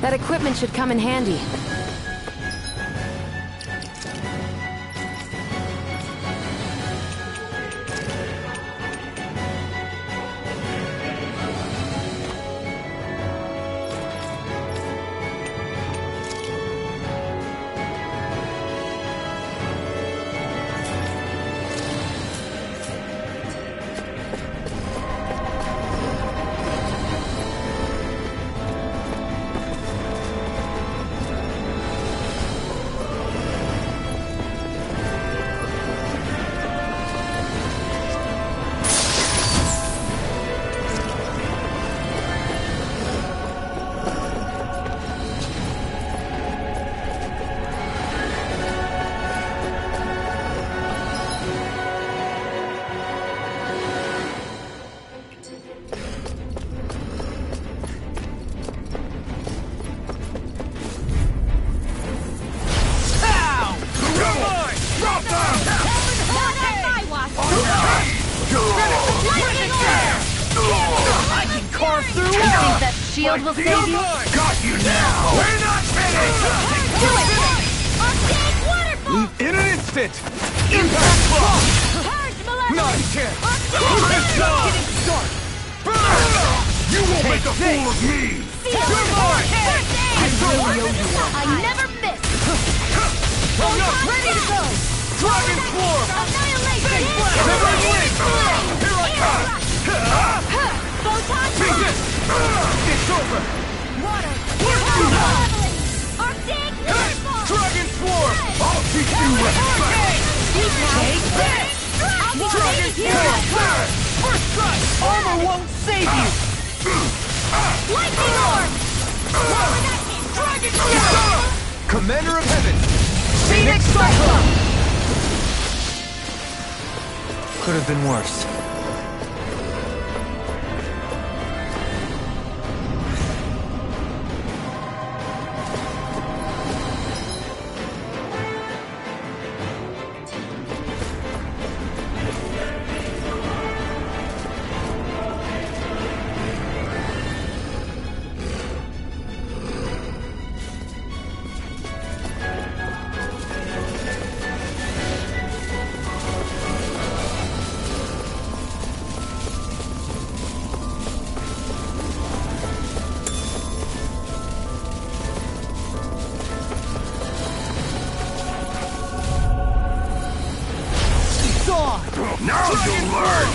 That equipment should come in handy. Shield will save you. Got you now! We're not finished! Do it! Arcade waterfall! In an instant! Impact block! Purge Malevolence! Not a chance! Arcade Getting start! You won't make a fool of me! You're mine! I never miss! I'm not ready to go! Dragon Swarm! Annihilation! Never win! Here I come! Photon! Take this! It's over! Water! Malevolence! Arcade waterfall! Dragon Swarm! I'll teach you respect! Take this! I'll be Dragon safe here! Swarm! First strike! Armor won't save you! Lightning Orb! Dragon Swarm! Commander of Heaven! Phoenix Cyclone! Could have been worse. Now you'll learn!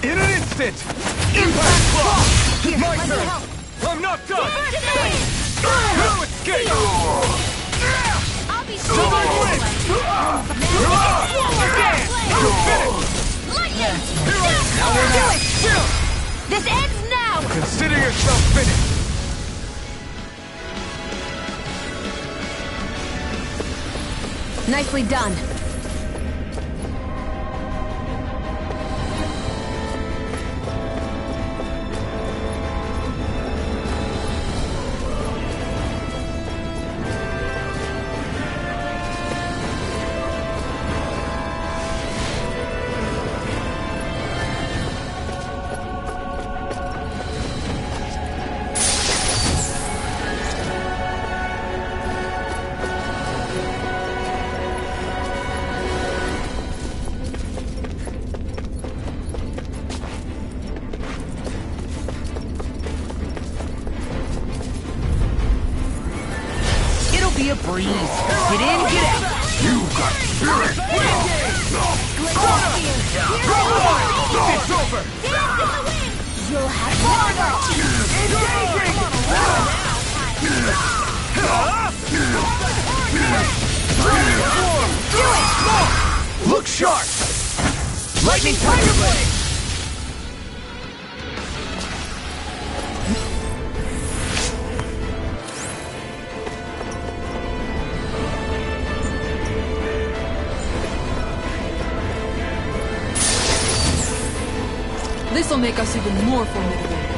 In an instant! Impact block! My turn! I'm not done! No escape! I'll be Silver Wing! You're finished! Lightning! Now we're Do out! it! This ends now! Consider yourself finished! Nicely done. Be a breeze. Get in, get out. You got spirit! It's over! You'll have Sharp! Lightning Tiger Blade! This'll make us even more formidable.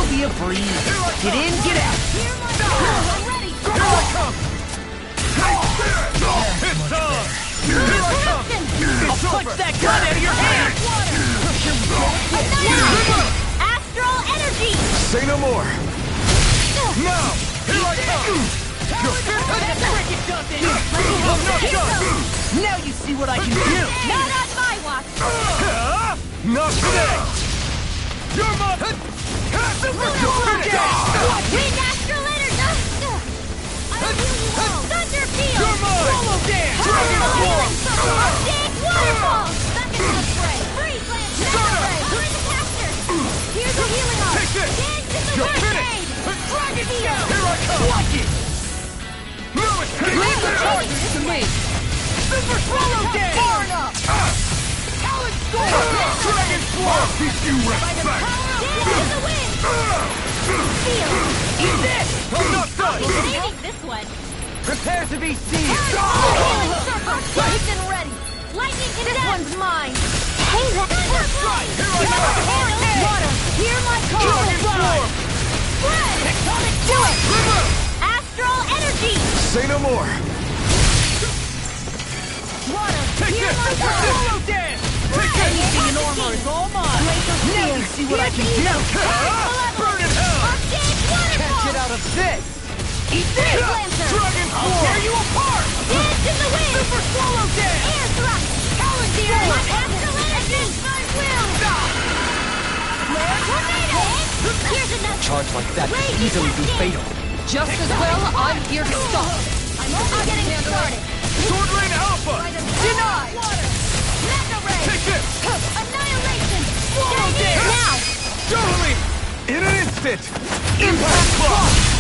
be a breeze. Get in, get out. Here I come! It's time! Here I come! I'll punch that gun out of your hand. Astral energy! Say no more! Now! Here I come! You're I'm not done! Now you see what I can do. Not on my watch! Not today! You're my... You're finished! Wind astral energy! I'll heal you all! Thunder field! You're mine! Solo dance! Dragon Swarm! Big waterfall! Back into the fray! Freeze land! Join the caster! Here's the healing arm! Take this! Dance in the You're first finished! aid! Dragon Field! Here I come! Watch it. No escape! Leave the target to me! Super Swallow Dance! Far enough! Talon Storm! Dragon Swarm! Teach you respect! Dance in the wind! Field! Eat this! I'm not done! I'll be saving this one! Prepare to be seized! Healing circle! Placed and ready! Lightning in This one's mine! Hey, First strike! Here I come! Water! Hear my call! Dragon Swarm! Spread! Tectonic do it! River! Astral energy! Say no more! Water! Take Hear this! my call! Swallow Dance! Take this! Anything in armor is all mine. Now you see what I can do. Burn in hell! Arctic Can't waterfall! get out of this. Eat this! Dragon I'll tear you apart! Dance in the wind! Super swallow dance! Air thrust! Palantir! Swallow. Astral energy! Against my will! Flare tornado! Here's another! Charge like that could Rage easily be detected. fatal. Just as well, I'm here to stop. I'm only getting started! Sword Rain Alpha! Denied! Mega ray! Take this! Annihilation! Swallow Dang it! dance. Now! Totally! In an instant! Impact Claw!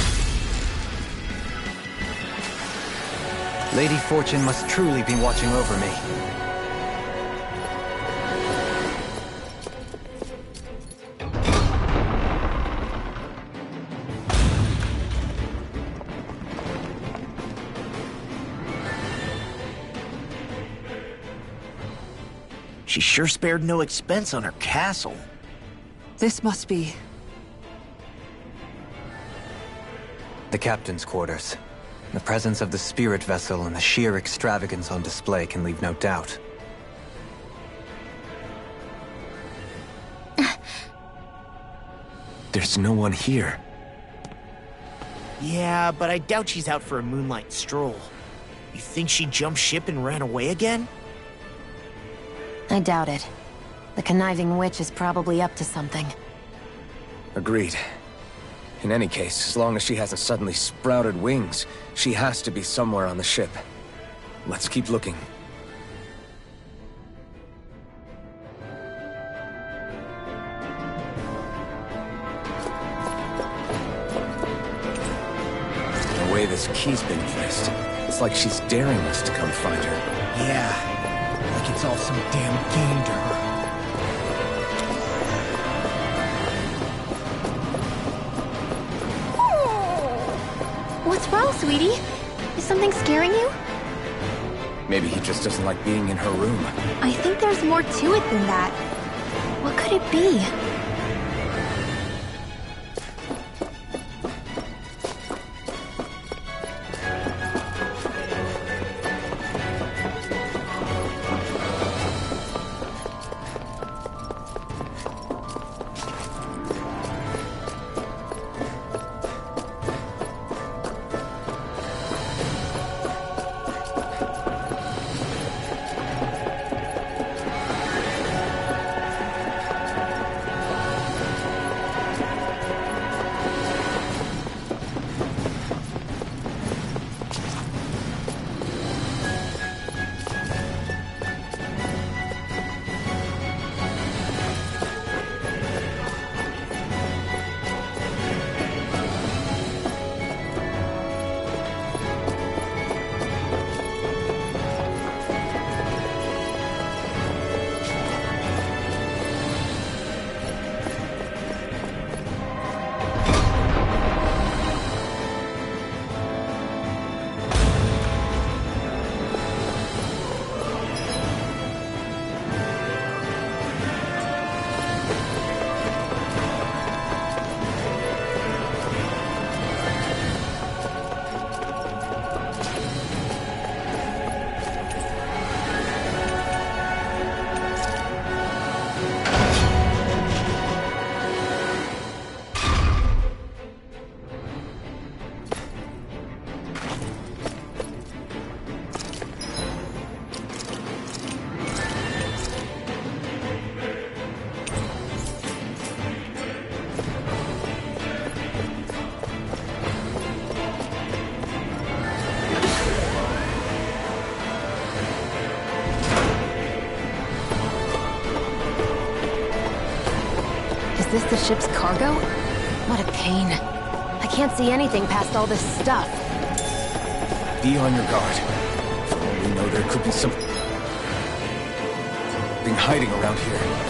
Lady Fortune must truly be watching over me. She sure spared no expense on her castle. This must be... The captain's quarters. The presence of the spirit vessel and the sheer extravagance on display can leave no doubt. There's no one here. Yeah, but I doubt she's out for a moonlight stroll. You think she jumped ship and ran away again? I doubt it. The conniving witch is probably up to something. Agreed. In any case, as long as she hasn't suddenly sprouted wings, she has to be somewhere on the ship. Let's keep looking. The way this key's been placed, it's like she's daring us to come find her. Yeah, like it's all some damn game to her. What's wrong, sweetie? Is something scaring you? Maybe he just doesn't like being in her room. I think there's more to it than that. What could it be? Is this the ship's cargo? What a pain. I can't see anything past all this stuff. Be on your guard. For all we know, there could be something hiding around here.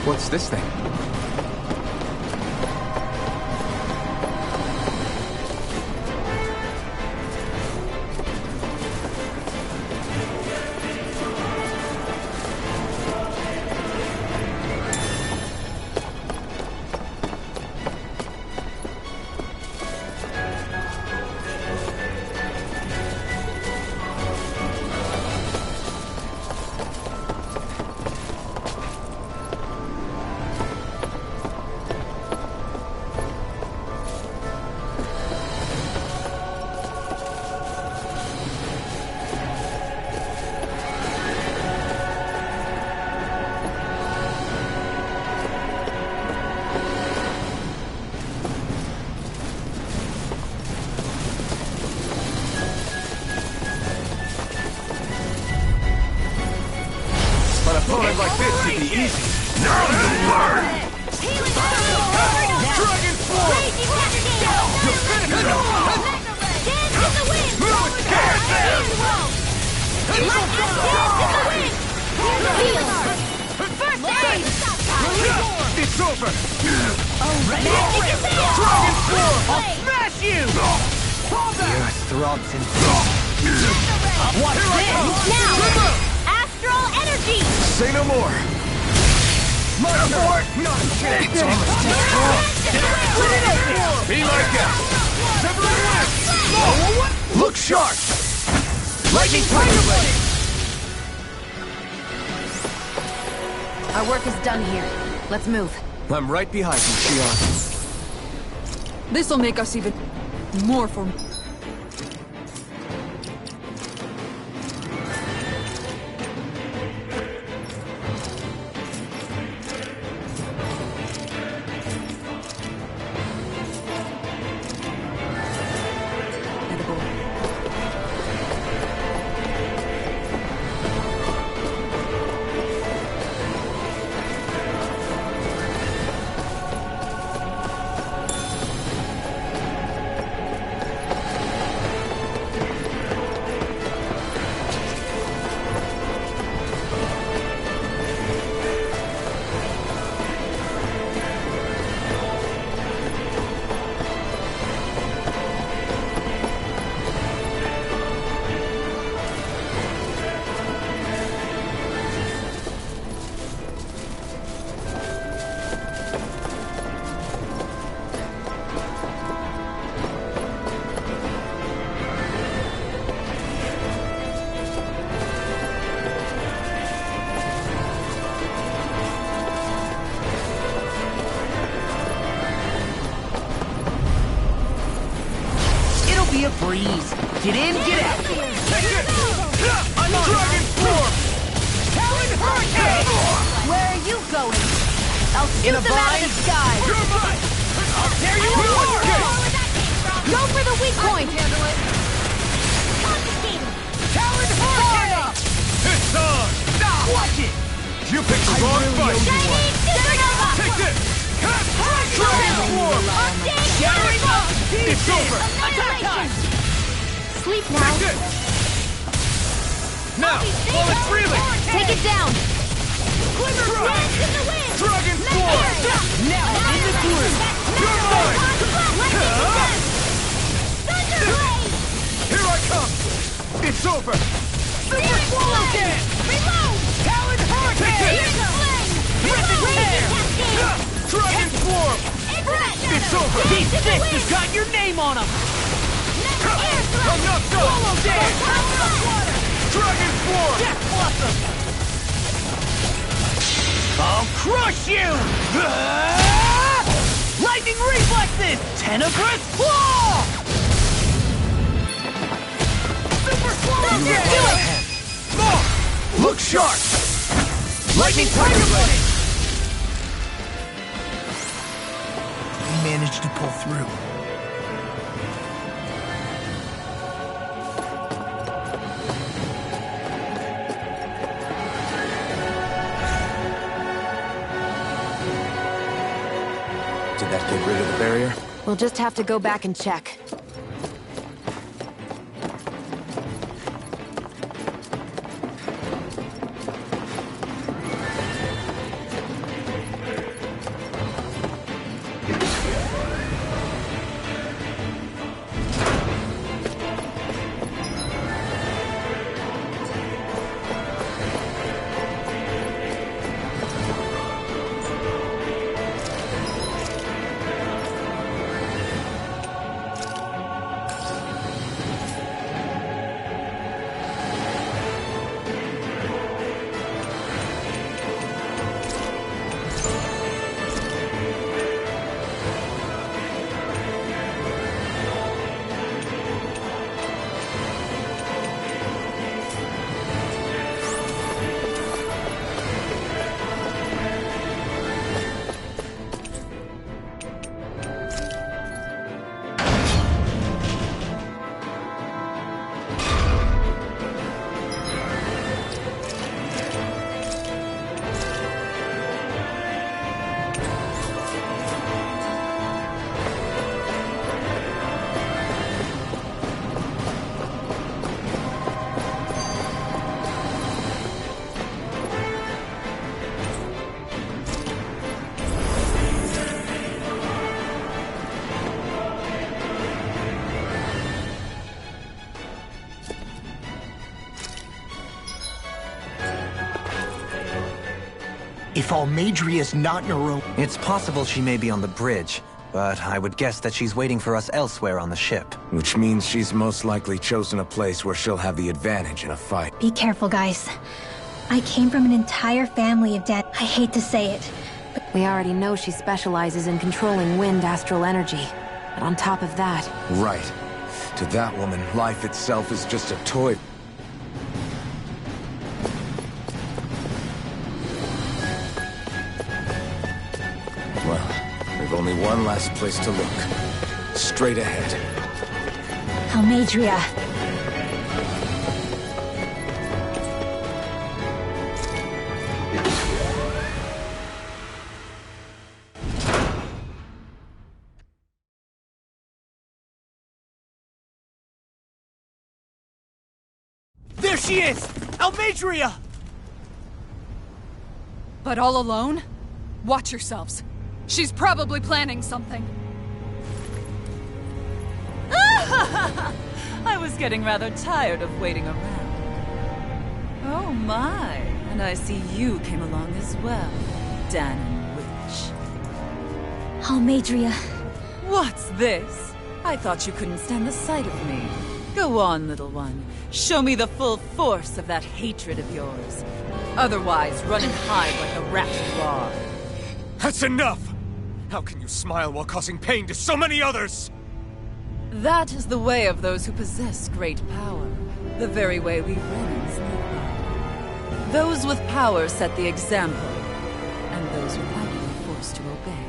What's this thing? thought I'd like this to be easy. Now you learn! Healing Dragon Form! You're finished! Dance in the wind! No escape! Dance in the wind! Healing Arm! First aid! It's over! Magic is there! Dragon Form! I'll Smash you! The earth throbs in Watch this! Now! Astral energy! Say no more! My turn! Not kidding! Be my guest! Look sharp! Lightning Tiger Blade! Our work is done here. Let's move. I'm right behind you, Shion. This'll make us even more formidable. Be a breeze. Get in, get out. I'm on Dragon Form! Talon Hurricane! Where are you going? I'll shoot them out of the sky. You're mine! I'll tear you apart. Go for the weak point! Talon Hurricane! It's on! Watch it! You picked the wrong fight! Take this! Dragon Form! Shattering up! It's over! Attack time! Sleep Take now. this! Now, while it's reeling! Take it down. Dragon Form! Now in the glue! You're mine! Here I come! It's over! Super Swallow Dance! Talon Hurricane! Terrific tear! Dragon Form! It's over! These fists has got your name on them! I'm not done! Swallow Dance! Dragon Form! Death Blossom! I'll crush you! Lightning Reflexes! Tenebrous Claw! Super Swallow Dance! More! Look sharp! Lightning Tiger Blade! We managed to pull through. Did that get rid of the barrier? We'll just have to go back and check. If Almadria's not in her own... It's possible she may be on the bridge, but I would guess that she's waiting for us elsewhere on the ship. Which means she's most likely chosen a place where she'll have the advantage in a fight. Be careful, guys. I came from an entire family of dead. I hate to say it. We already know she specializes in controlling wind astral energy. But on top of that... Right. To that woman, life itself is just a toy. Well, we've only one last place to look. Straight ahead. Almadria. There she is! Almadria! But all alone? Watch yourselves. She's probably planning something. I was getting rather tired of waiting around. Oh my, and I see you came along as well, Danon Witch. Almadria. What's this? I thought you couldn't stand the sight of me. Go on, little one. Show me the full force of that hatred of yours. Otherwise, run and hide like the rat you are. That's enough! How can you smile while causing pain to so many others? That is the way of those who possess great power. The very way we Renans live by. Those with power set the example, and those without it are forced to obey.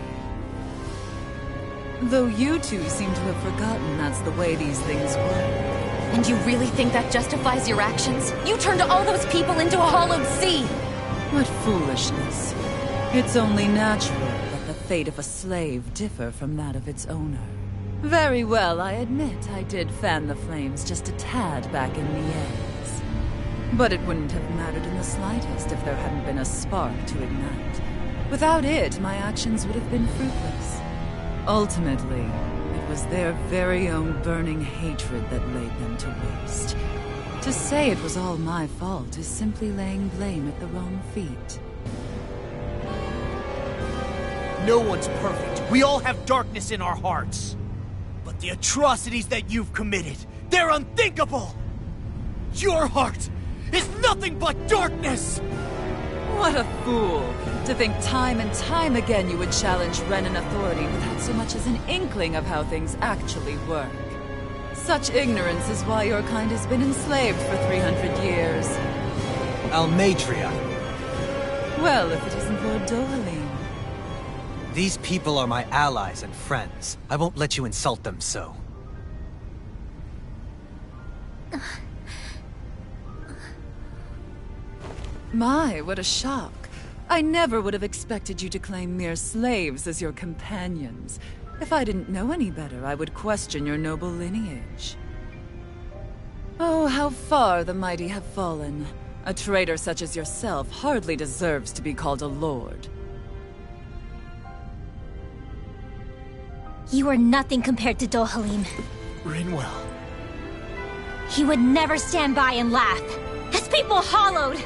Though you two seem to have forgotten that's the way these things work. And you really think that justifies your actions? You turned all those people into a hollowed sea! What foolishness. It's only natural that the fate of a slave differ from that of its owner. Very well, I admit I did fan the flames just a tad back in Nies. But it wouldn't have mattered in the slightest if there hadn't been a spark to ignite. Without it, my actions would have been fruitless. Ultimately, it was their very own burning hatred that laid them to waste. To say it was all my fault is simply laying blame at the wrong feet. No one's perfect. We all have darkness in our hearts. But the atrocities that you've committed, they're unthinkable! Your heart is nothing but darkness! What a fool! To think time and time again you would challenge Renan authority without so much as an inkling of how things actually work. Such ignorance is why your kind has been enslaved for 300 years. Almadria. Well, if it isn't Lord Dohalim. These people are my allies and friends. I won't let you insult them so. My, what a shock. I never would have expected you to claim mere slaves as your companions. If I didn't know any better, I would question your noble lineage. Oh, how far the mighty have fallen. A traitor such as yourself hardly deserves to be called a lord. You are nothing compared to Dohalim. Rinwell. He would never stand by and laugh. His people hollowed!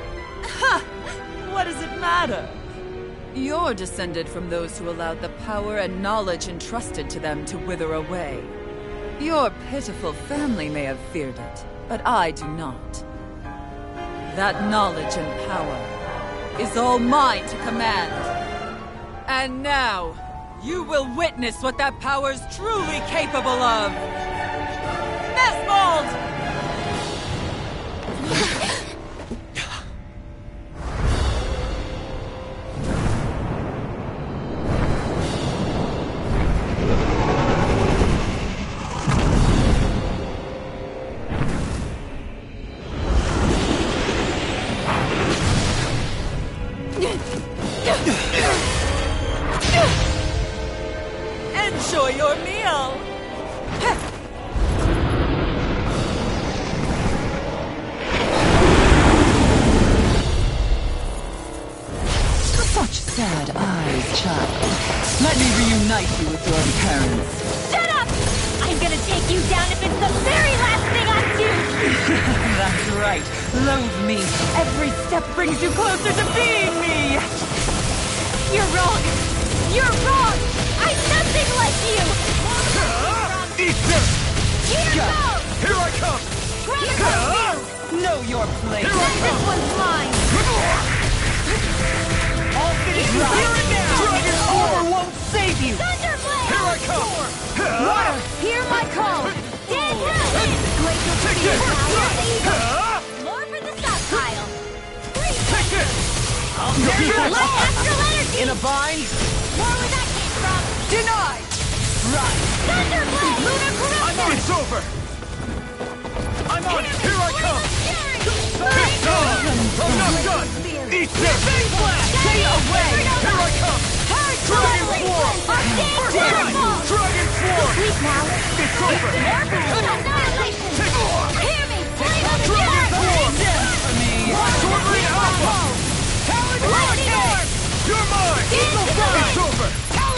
Ha! What does it matter? You're descended from those who allowed the power and knowledge entrusted to them to wither away. Your pitiful family may have feared it, but I do not. That knowledge and power is all mine to command. And now, you will witness what that power's truly capable of! Nesmold! Enjoy your meal! Such sad eyes, child. Let me reunite you with your parents. Shut up! I'm gonna take you down if it's the very last thing I do! That's right. Loathe me. Every step brings you closer to being me! You're wrong! You're wrong! I'm nothing like you! Eat this! Here goes! Here I come! Know your place. Here I This come! one's mine! All finished here and now. Dragon Armor won't save you. Thunderblade! Here I come! Water, hear my call! Dead Hell! Glacial Prettier More for the stockpile! Take this! Light astral energy! In a bind. More where that came from! Denied! Right. Thunderblade! Lunar corruption! It's over! I'm on it! Here I come! Fury! It's on! I'm not done! Eat this! Stay away! Here I come! Dragon Swarm! First Dragon Swarm! Sleep now! It's over! Annihilation! Hear me! Flame of the Dragon Earth! Swarm! Sword Ring Alpha! Lightning Orb! You're mine! Eagle Storm! It's over!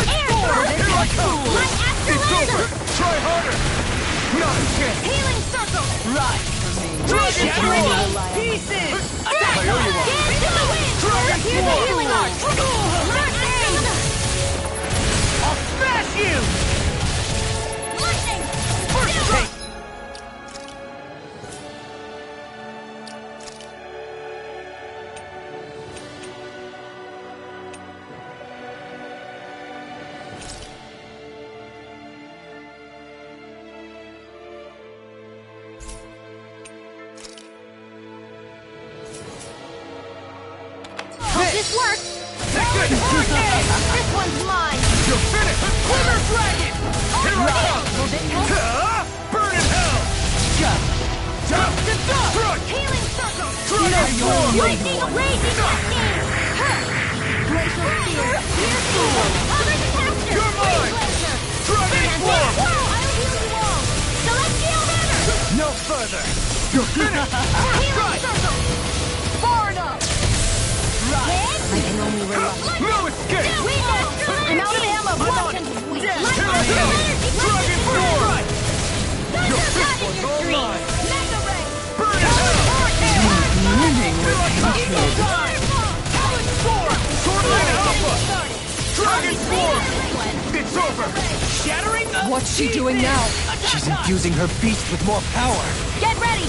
Air Sword! Here I come! Light astral It's over! energy! Try harder! Not a chance! Healing circle! Right. Dragon Swarm! Pieces. I owe you one! Into the wind! Dragon Here's the Swarm! healing arc! Light astral! I'll smash you. Lightning! First take. Hope this works! Take this! This one's mine! You're finished! Quiver Dragon. Here I come! Will this help? Burn in hell! Jump! Thrust! Healing circle! Dragon Swarm! Lightning raging cascade! Glacial spear! Piercing! Other disaster! You're mine! Glacier! Dragon Swarm! I'll heal you all! Celestial banner! No further. You're finished! Healing circle! Far enough! I can only rely. No escape! Wind astral energy! I'm out of ammo! Block and sweep! Here Light I astral come! energy! Dragon Swarm! Thunder Your God in one's your all stream! mine! Mega ray! Burn in hell! Here I come! Talon Sword! Sword Ring Alpha! Dragon Swarm! It's over! Shattering. What's she doing now? She's infusing her beast with more power. Get ready!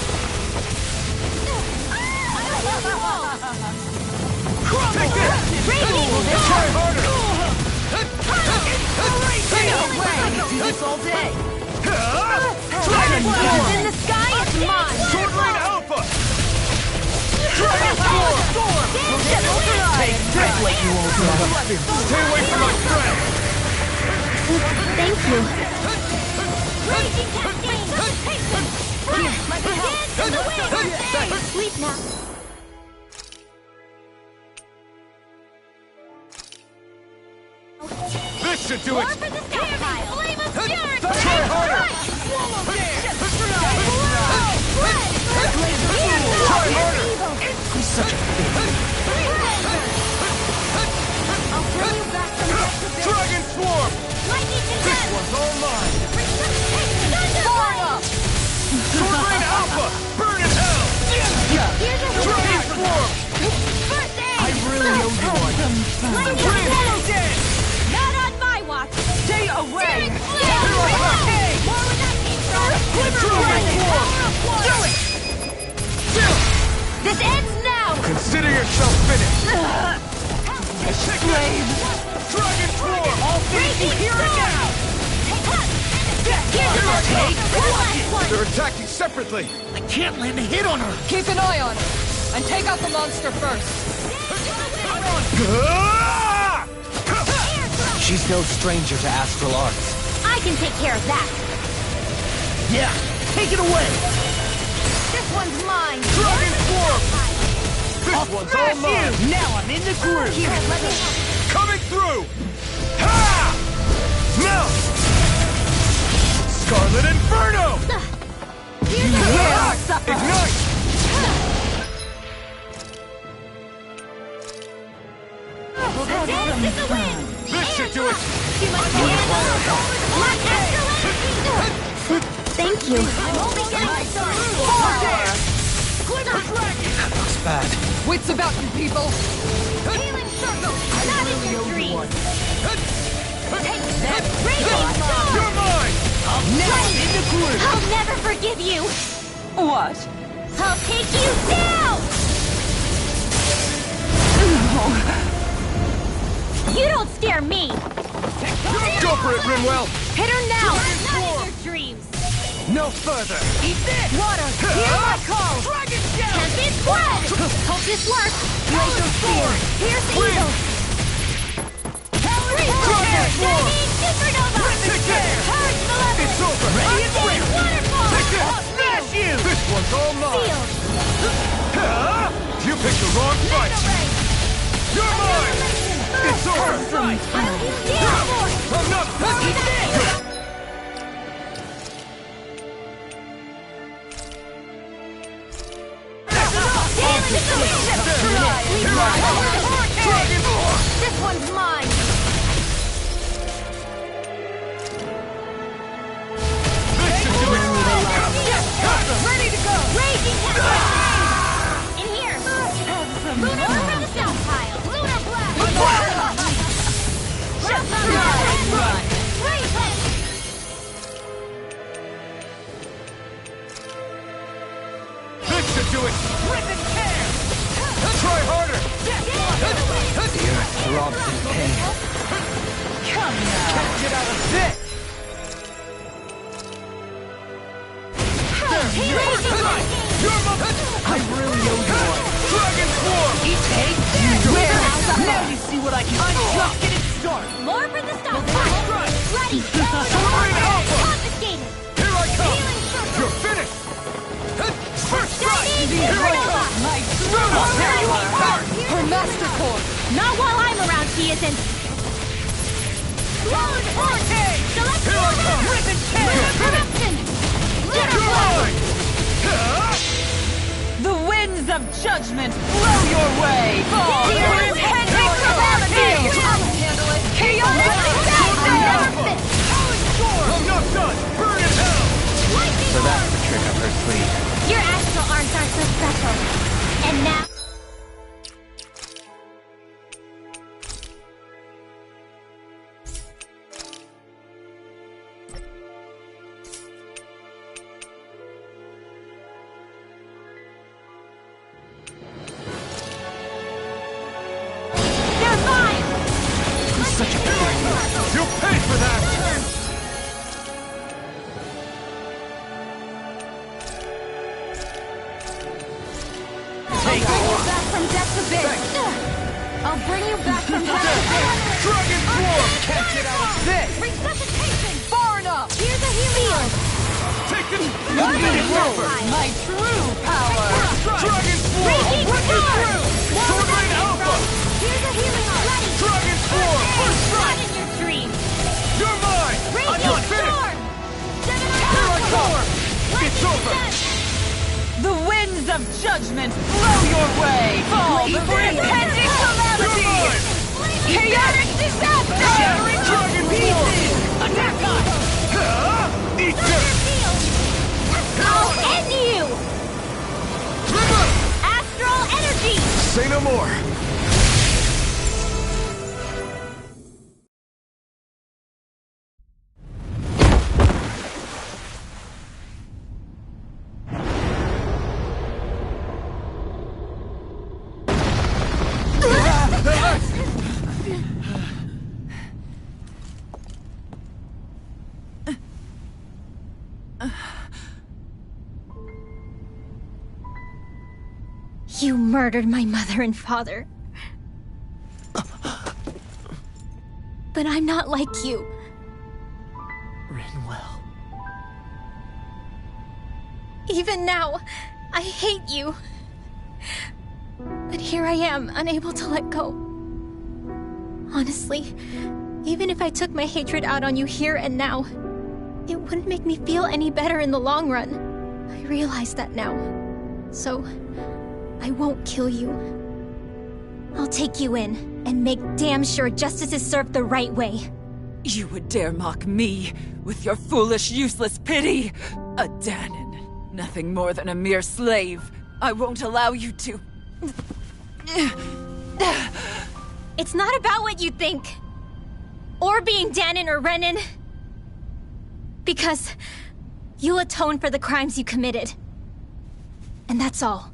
Take this! Raging Try harder! Do this all day. Dragon Swarm! In the sky, it's mine! Sword Ring Alpha! Dragon Swarm! I'd let you all go. Stay away from my friend! Thank you. Raging cascade! Here, let me help. Dance in the wind! Sleep now. This should do More it! for the stockpile! Flame of fury! Try harder! Swallow dance! Try harder! He's such a I'll bring you back from the Dragon Swarm! lightning and This death! one's all mine! Far enough! Sword Ring Alpha! Burn in hell! Here's a Dragon Swarm! first aid! I really owe you one. Lightning swallow dance! Not on my watch! Stay away. More where that came from! Dragon Swarm! Do it! This ends now! Consider yourself finished! Slave. Dragon Swarm! All finished here and now. Here's a take! One last one! They're attacking separately! I can't land a hit on her. Keep an eye on her, and take out the monster first. Ah! She's no stranger to astral arts. I can take care of that! Yeah, take it away. This one's mine! Dragon Swarm! This one's all Smash mine! you. Now I'm in the groove. Here, let me help. Coming through! Ha! Melt! Scarlet Inferno! Here's a Ah! Ignite! dance in the wind! This should do it! Too much to handle! Light astral energy! Thank you. I'm only getting started! Glimmer Dragon! Looks bad. Wits about you, people! Healing circle! Not in your dreams! Take that! Raging storm! You're mine! I'll never forgive you! What? I'll take you down! You don't scare me! Go for it, Rinwell! Hit her now! Not in your dreams! No further! Eat this! Water! Hear my call! Dragon Shell! Tempest blood! Hope this works! Laser spear! Here's evil! Shining supernova! Charge malevolence! It's over! Ready and ready! Waterfall! Smash you! This one's all mine! Sealed! You picked the wrong fight! You're mine! It's over! I'm not This one's mine! Ready to go! Raging tempest! In here! Lunar from the south pile! Lunar blast! This should do it! Try harder! The earth throbs in pain. Come now. Can't get out of this! I really owe you one. Dragon Swarm! Take this! Now you see what I can do. I'm just getting started. More for the stop pile! Ready! Soaring Alpha! Confiscated! Here I come! Healing circle! You're finished! First strike! Shining Here I supernova! come! My Bruno, here you are! Her master core! Not while I'm around, she isn't! Clone Forte! Celestial Roar! Ribbon Lunar corruption! Lunar You're blast! mine! The winds of judgment blow your way! Fall your impending calamity! Handle it! Chaotic disaster! I'm not done! Burn in hell! So that's the trick up her sleeve. Your astral arms aren't so special. And now... They're mine! Such a You'll pay for that! I'll bring you back from death's abyss! I'll bring you back from death's abyss! Dragon Swarm! Can't get out of this! Resuscitation! Far enough! Here's a healing! Take it! my true power! Dragon Swarm! Raging Rip it storm! through! Sword Rain Alpha! Here's a healing already! Dragon Swarm! First Not strike! in your dreams! You're mine! I'm Raging not finished! storm! Here I come! It's over! The winds of judgment blow your way! Fall before impending calamity! You're mine! Chaotic disaster! Shattering Dragon Swarm! Attack us! Eat this! I'll end you! Astral energy! Say no more! You murdered my mother and father. But I'm not like you. Rinwell. Even now, I hate you. But here I am, unable to let go. Honestly, even if I took my hatred out on you here and now, it wouldn't make me feel any better in the long run. I realize that now. So, I won't kill you. I'll take you in and make damn sure justice is served the right way. You would dare mock me with your foolish, useless pity? A Danon, nothing more than a mere slave. I won't allow you to... It's not about what you think. Or being Danon or Renan. Because you'll atone for the crimes you committed. And that's all.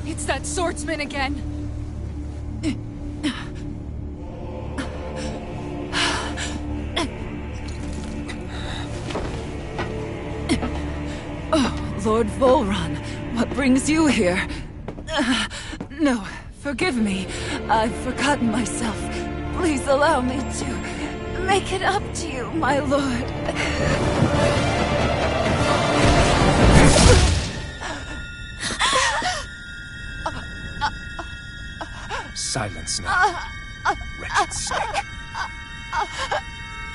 It's that swordsman again. Oh, Lord Volron, what brings you here? No, forgive me. I've forgotten myself. Please allow me to make it up to you, my lord. Silence now, wretched snake.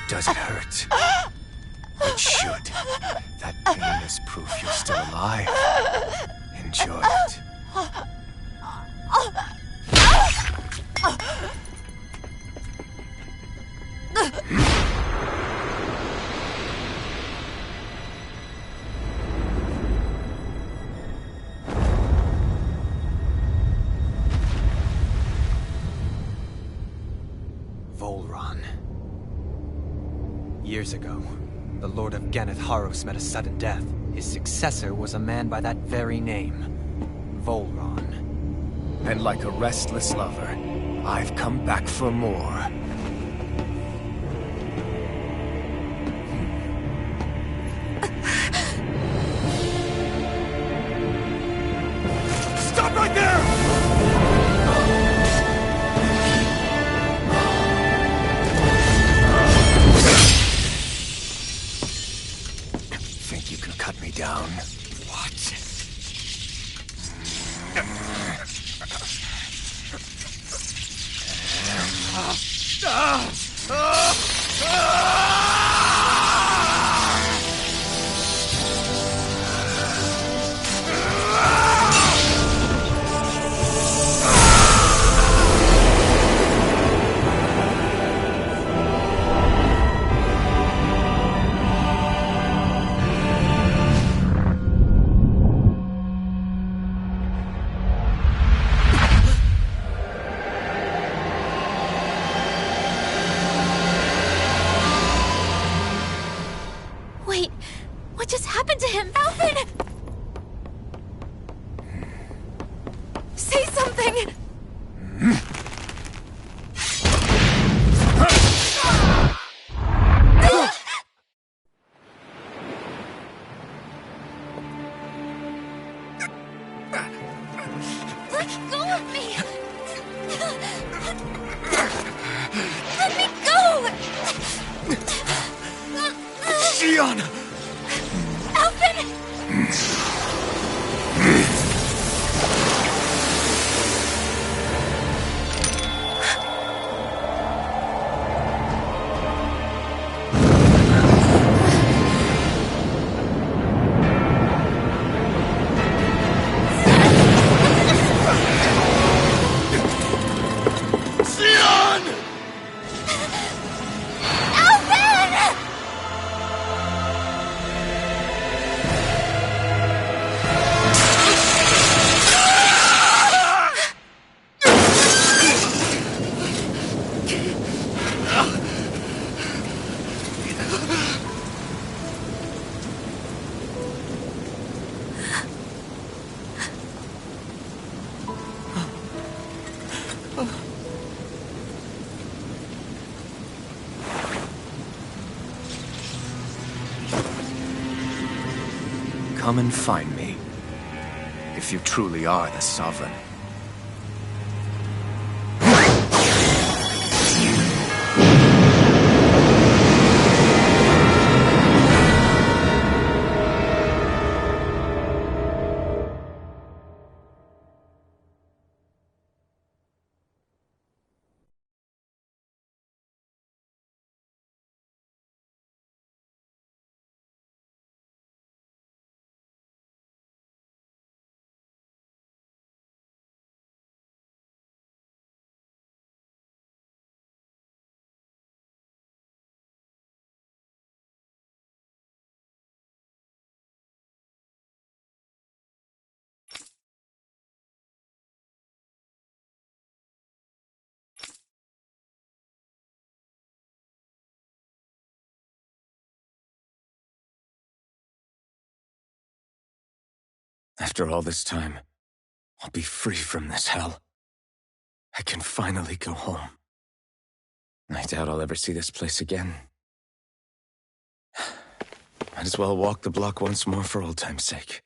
Does it hurt? It should. That pain is proof you're still alive. Enjoy it. Volron. Years ago, the Lord of Ganeth Haros met a sudden death. His successor was a man by that very name, Volron. And like a restless lover, I've come back for more. Stop right there! Think you can cut me down? What? Wait, what just happened to him? Alvin! Say something! Let go of me! Let me go! Gianna! Alvin! Come and find me, if you truly are the Sovereign. After all this time, I'll be free from this hell. I can finally go home. I doubt I'll ever see this place again. Might as well walk the block once more for old time's sake.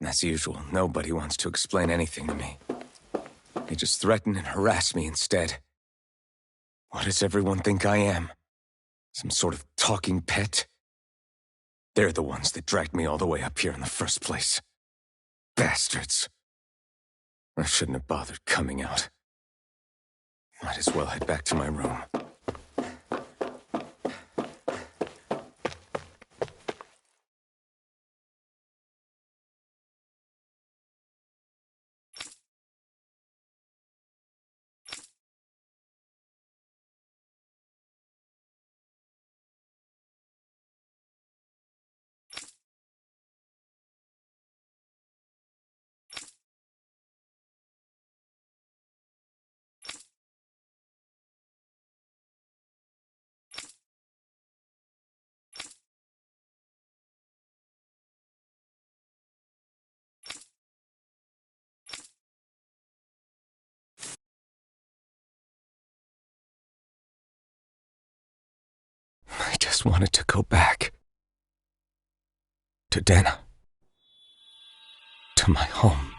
As usual, nobody wants to explain anything to me. They just threaten and harass me instead. What does everyone think I am? Some sort of talking pet? They're the ones that dragged me all the way up here in the first place. Bastards. I shouldn't have bothered coming out. Might as well head back to my room. just wanted to go back. To Dana. To my home.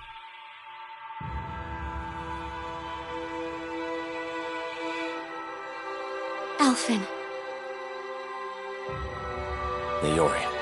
Alphen. Leori.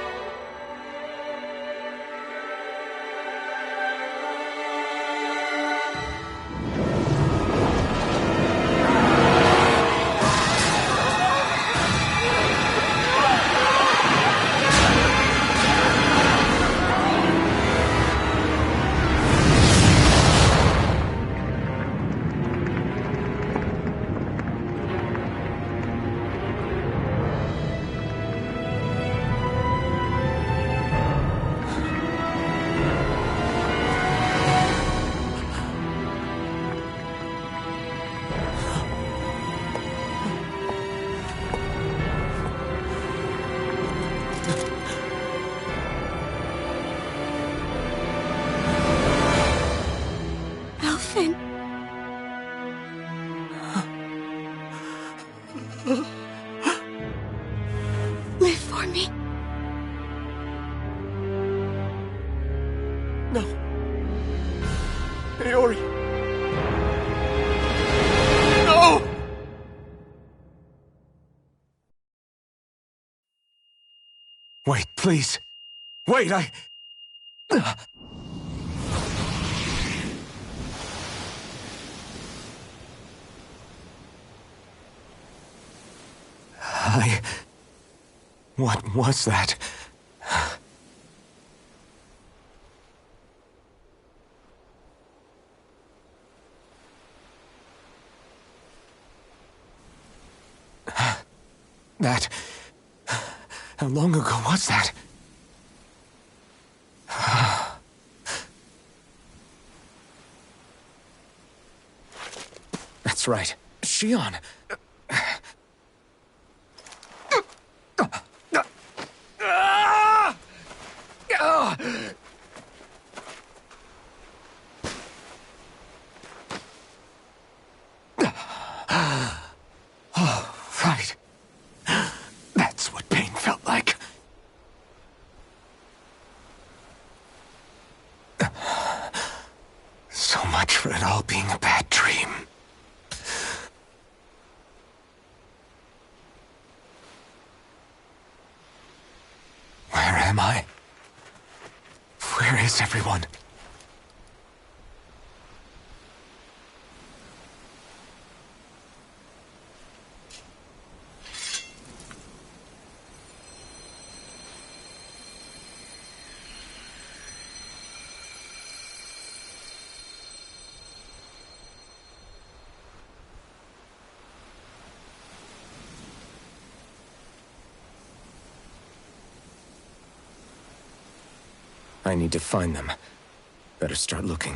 Live for me. No. Leori. No! Wait, please. Wait, What was that? That... How long ago was that? That's right. Shion. Oh, right. That's what pain felt like. So much for it all being a bad dream. Where am I? Where is everyone? I need to find them. Better start looking.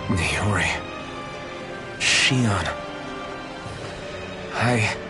Niori. Shion. I...